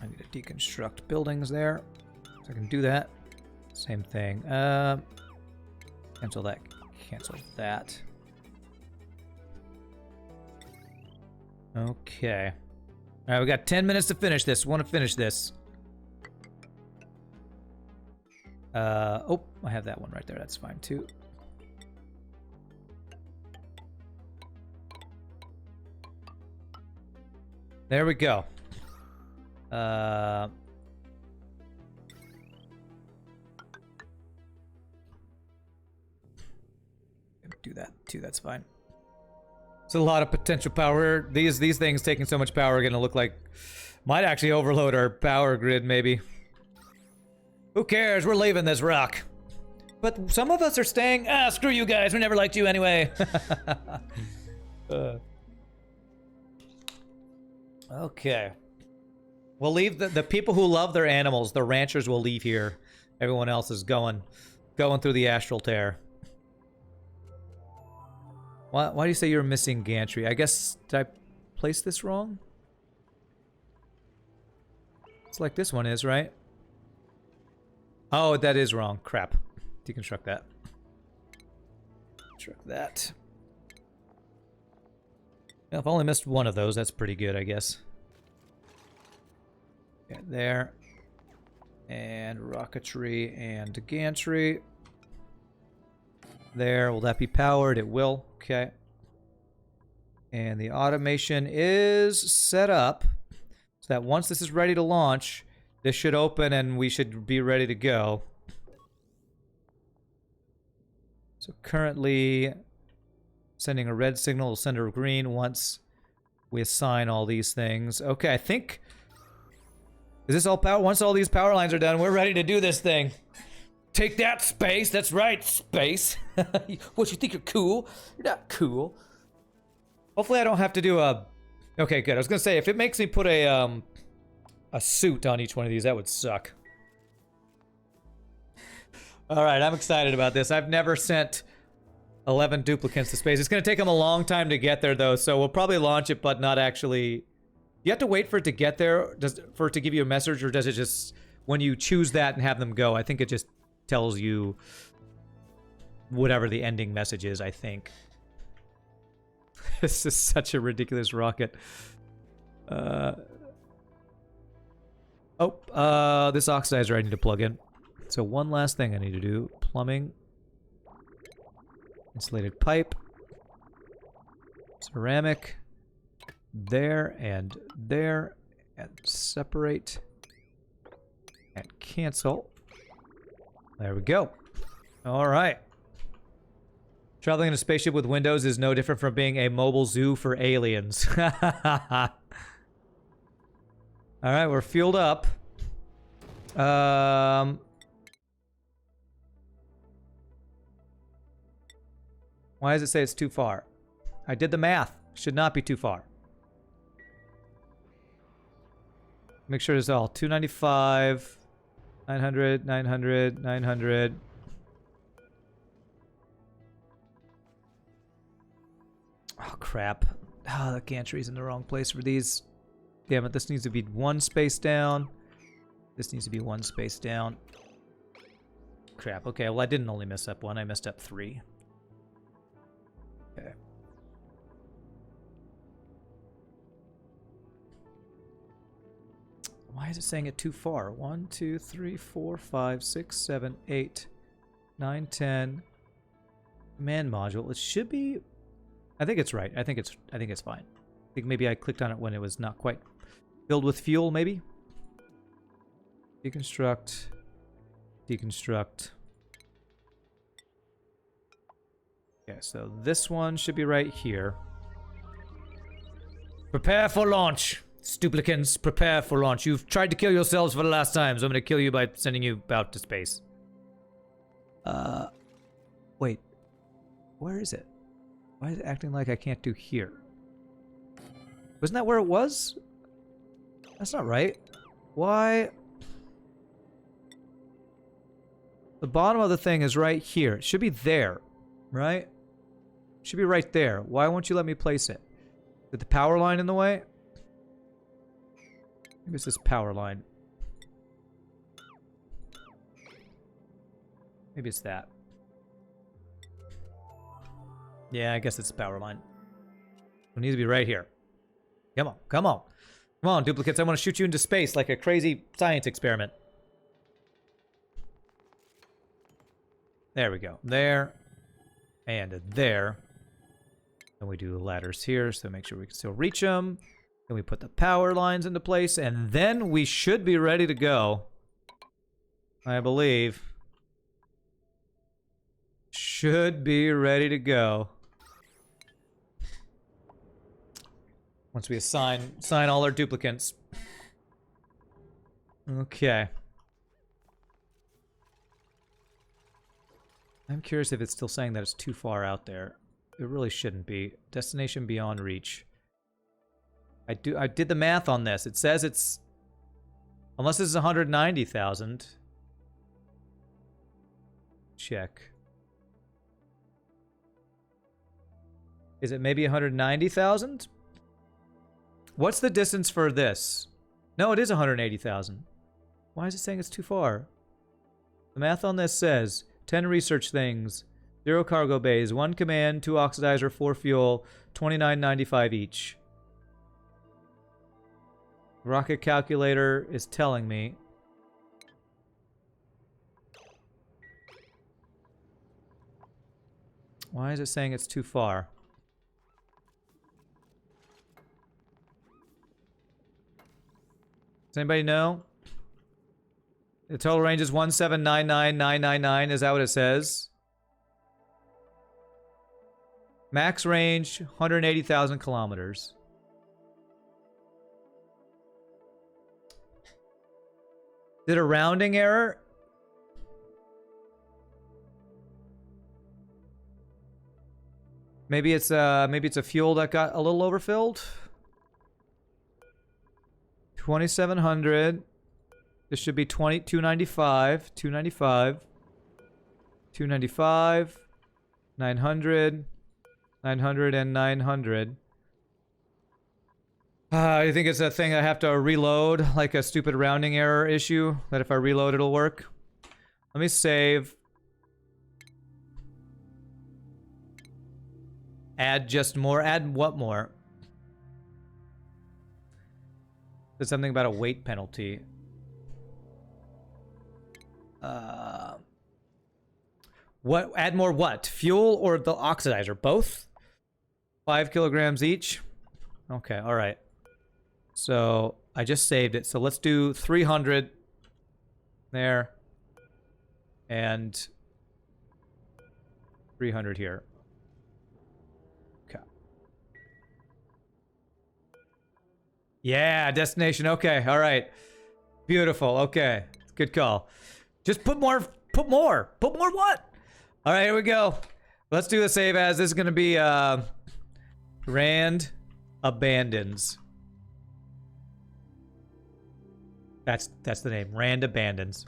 I need to deconstruct buildings there, so I can do that. Same thing. Cancel that. Cancel that. Okay. All right, we got 10 minutes to finish this. Want to finish this. Oh, I have that one right there. That's fine too. There we go. Do that too, that's fine. It's a lot of potential power. These things taking so much power are gonna look like... Might actually overload our power grid, maybe. Who cares? We're leaving this rock. But some of us are staying. Ah, screw you guys. We never liked you anyway. Okay. We'll leave the people who love their animals, the ranchers will leave here. Everyone else is going through the astral tear. Why do you say you're missing gantry? I guess, did I place this wrong? It's like this one is, right? Oh, that is wrong. Crap. Deconstruct that. Deconstruct that. Well, I've only missed one of those. That's pretty good, I guess. Okay, there. And rocketry and gantry. There. Will that be powered? It will. Okay. And the automation is set up so that once this is ready to launch, this should open and we should be ready to go. So currently sending a red signal, will send a green once we assign all these things. Okay, I think... Is this all power? Once all these power lines are done, we're ready to do this thing. Take that, space. That's right, space. What, you think you're cool? You're not cool. Hopefully I don't have to do a... Okay, good. I was gonna say, if it makes me put a suit on each one of these, that would suck. Alright, I'm excited about this. I've never sent 11 duplicants to space. It's gonna take them a long time to get there, though, so we'll probably launch it, but not actually... You have to wait for it to get there, for it to give you a message, or does it just... When you choose that and have them go, I think it just tells you whatever the ending message is, I think. This is such a ridiculous rocket. This oxidizer I need to plug in. So one last thing I need to do. Plumbing. Insulated pipe. Ceramic. There and there. And separate. And cancel. There we go. Alright. Traveling in a spaceship with windows is no different from being a mobile zoo for aliens. Alright, we're fueled up. Why does it say it's too far? I did the math. Should not be too far. Make sure it's all 295, 900, 900, 900. Oh, crap. Oh, the gantry's in the wrong place for these. Damn it, this needs to be one space down. This needs to be one space down. Crap, okay, well I didn't only mess up one, I messed up 3. Okay. Why is it saying it too far? 1, 2, 3, 4, 5, 6, 7, 8, 9, 10. Command module. It should be... I think it's right. I think it's fine. I think maybe I clicked on it when it was not quite filled with fuel, maybe? Deconstruct. Deconstruct. Okay, so this one should be right here. Prepare for launch! Stuplicants, prepare for launch. You've tried to kill yourselves for the last time, so I'm gonna kill you by sending you out to space. Wait. Where is it? Why is it acting like I can't do here? Wasn't that where it was? That's not right. Why? The bottom of the thing is right here. It should be there, right? It should be right there. Why won't you let me place it? Is the power line in the way? Maybe it's this power line. Maybe it's that. Yeah, I guess it's the power line. It needs to be right here. Come on, come on. Come on, duplicates. I want to shoot you into space like a crazy science experiment. There we go. There. And there. And we do ladders here, so make sure we can still reach them. Then we put the power lines into place, and then we should be ready to go. I believe. Should be ready to go. Once we sign all our duplicants. Okay. I'm curious if it's still saying that it's too far out there. It really shouldn't be. Destination beyond reach. I did the math on this. It says it's, unless this is 190,000. Check. Is it maybe 190,000? What's the distance for this? No, it is 180,000. Why is it saying it's too far? The math on this says 10 research things, 0 cargo bays, 1 command, 2 oxidizer, 4 fuel, 29.95 each. Rocket calculator is telling me. Why is it saying it's too far? Does anybody know? The total range is 1799999. Is that what it says? Max range 180,000 kilometers. Is it a rounding error? Maybe it's a fuel that got a little overfilled. 2,700. This should be 295, 295, 295, 900, 900, and 900. I think it's a thing I have to reload, like a stupid rounding error issue, that if I reload it'll work. Let me save. Add just more. Add what more? There's something about a weight penalty. What? Add more what? Fuel or the oxidizer? Both? 5 kilograms each? Okay, alright. So, I just saved it. So let's do 300 there. And 300 here. Okay. Yeah, destination. Okay, alright. Beautiful. Okay. Good call. Just put more. Put more. Put more what? Alright, here we go. Let's do the save as. This is going to be Rand Abandons. That's the name. Rand Abandons.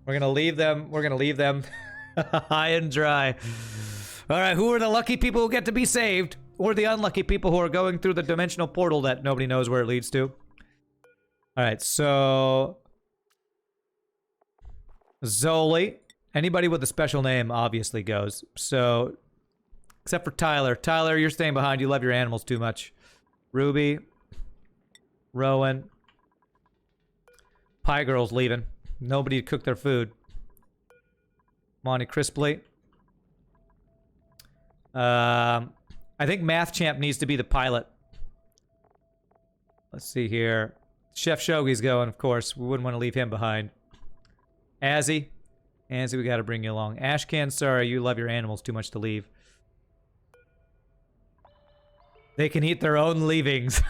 We're gonna leave them. We're gonna leave them high and dry. All right, who are the lucky people who get to be saved, or the unlucky people who are going through the dimensional portal that nobody knows where it leads to? All right, so Zoli. Anybody with a special name obviously goes. So, except for Tyler. Tyler, you're staying behind. You love your animals too much. Ruby. Rowan. Pie Girl's leaving. Nobody cooked their food. Monty Crisply. I think Math Champ needs to be the pilot. Let's see here. Chef Shogi's going, of course. We wouldn't want to leave him behind. Azzy. Azzy, we gotta bring you along. Ashcan, sorry, you love your animals too much to leave. They can eat their own leavings.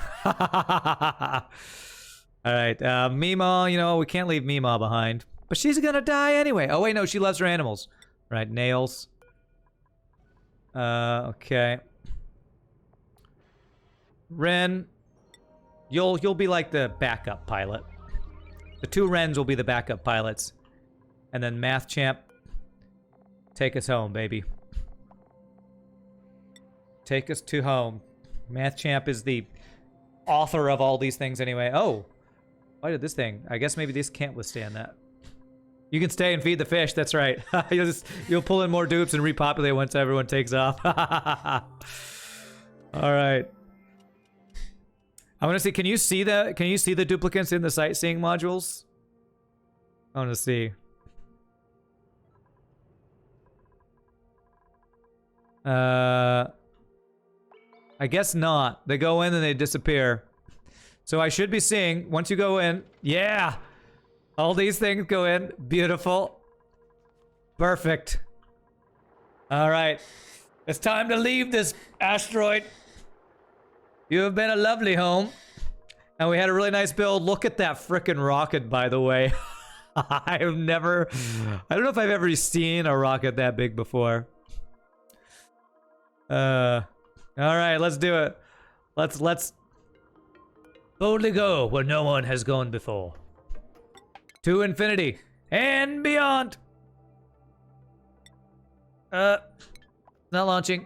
Alright, Mima, you know, we can't leave Mima behind. But she's gonna die anyway. Oh, wait, no, she loves her animals. Right, Nails. Okay. Ren, you'll be like the backup pilot. The 2 Rens will be the backup pilots. And then Math Champ, take us home, baby. Take us to home. Math Champ is the author of all these things anyway. Oh, why did this thing? I guess maybe this can't withstand that. You can stay and feed the fish. That's right. You'll pull in more dupes and repopulate once everyone takes off. All right. I want to see. Can you see the duplicates in the sightseeing modules? I want to see. I guess not. They go in and they disappear. So I should be seeing, once you go in, yeah, all these things go in. Beautiful. Perfect. All right. It's time to leave this asteroid. You have been a lovely home. And we had a really nice build. Look at that frickin' rocket, by the way. I don't know if I've ever seen a rocket that big before. All right, let's do it. Let's boldly go where no one has gone before. To infinity and beyond. Not launching.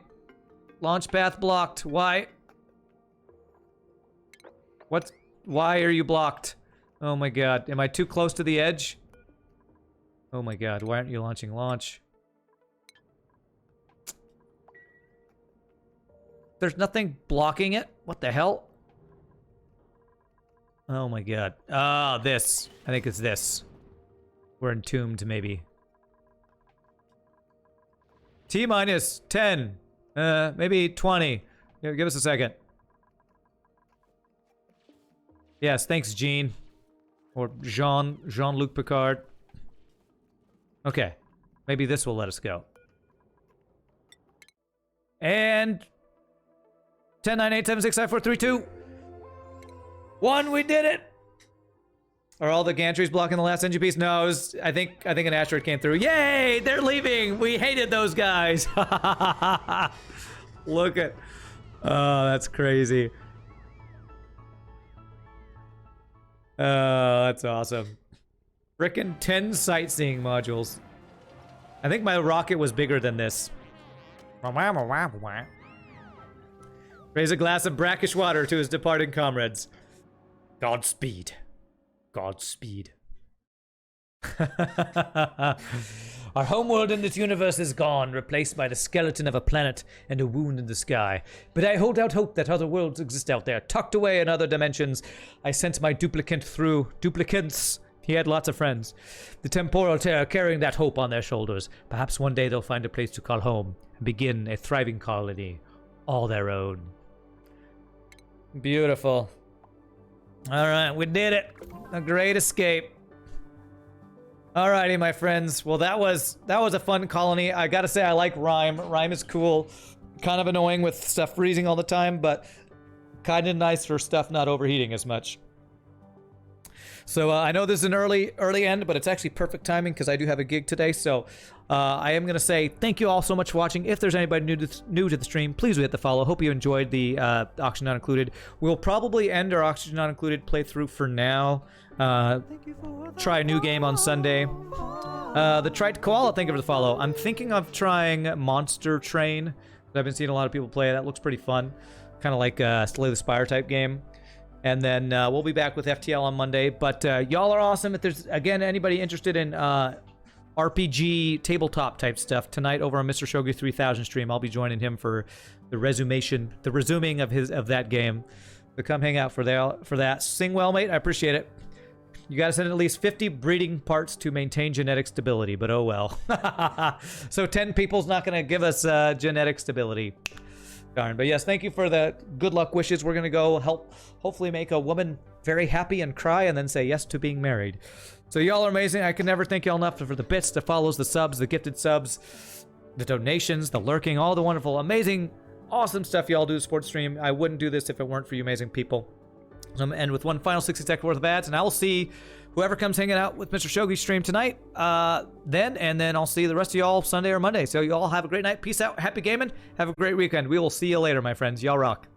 Launch path blocked. Why? Why are you blocked? Oh my god. Am I too close to the edge? Oh my god. Why aren't you launching? Launch. There's nothing blocking it? What the hell? Oh my god. Ah, this. I think it's this. We're entombed, maybe. T-minus 10. Maybe 20. Give us a second. Yes, thanks, Jean. Or Jean-Luc Picard. Okay. Maybe this will let us go. And 10, 9, 8, 7, 6, 5, 4, 3, 2. 1, we did it! Are all the gantries blocking the last engine piece? No, it was, I think an asteroid came through. Yay! They're leaving! We hated those guys! Look at... Oh, that's crazy. Oh, that's awesome. Frickin' 10 sightseeing modules. I think my rocket was bigger than this. Raise a glass of brackish water to his departing comrades. Godspeed. Godspeed. Our homeworld in this universe is gone, replaced by the skeleton of a planet and a wound in the sky. But I hold out hope that other worlds exist out there, tucked away in other dimensions. I sent my duplicant through. Duplicants. He had lots of friends. The temporal terror carrying that hope on their shoulders. Perhaps one day they'll find a place to call home and begin a thriving colony, all their own. Beautiful. All right, we did it. A great escape. Alrighty, my friends. Well, that was a fun colony. I gotta say, I like Rime. Rime is cool. Kind of annoying with stuff freezing all the time, but kind of nice for stuff not overheating as much. So I know this is an early end, but it's actually perfect timing because I do have a gig today. So I am gonna say thank you all so much for watching. If there's anybody new to the stream, please hit the follow. Hope you enjoyed the Oxygen Not Included. We'll probably end our Oxygen Not Included playthrough for now. Try a new game on Sunday. The Trite Koala, thank you for the follow. I'm thinking of trying Monster Train. I've been seeing a lot of people play. That looks pretty fun. Kind of like a Slay the Spire type game. And then we'll be back with FTL on Monday. But y'all are awesome. If there's, again, anybody interested in RPG tabletop type stuff, tonight over on Mr. Shogi 3000 stream, I'll be joining him for the resuming of that game. So come hang out for that. Sing well, mate. I appreciate it. You gotta send at least 50 breeding parts to maintain genetic stability, but oh well. So 10 people's not gonna give us genetic stability. Darn. But yes, thank you for the good luck wishes. We're gonna go hopefully make a woman very happy and cry and then say yes to being married. So y'all are amazing. I can never thank y'all enough for the bits, the follows, the subs, the gifted subs, the donations, the lurking, all the wonderful, amazing, awesome stuff y'all do to support the stream. I wouldn't do this if it weren't for you amazing people. So I'm going to end with one final 60-second worth of ads, and I will see whoever comes hanging out with Mr. Shogi's stream tonight, and then I'll see the rest of y'all Sunday or Monday. So y'all have a great night. Peace out. Happy gaming. Have a great weekend. We will see you later, my friends. Y'all rock.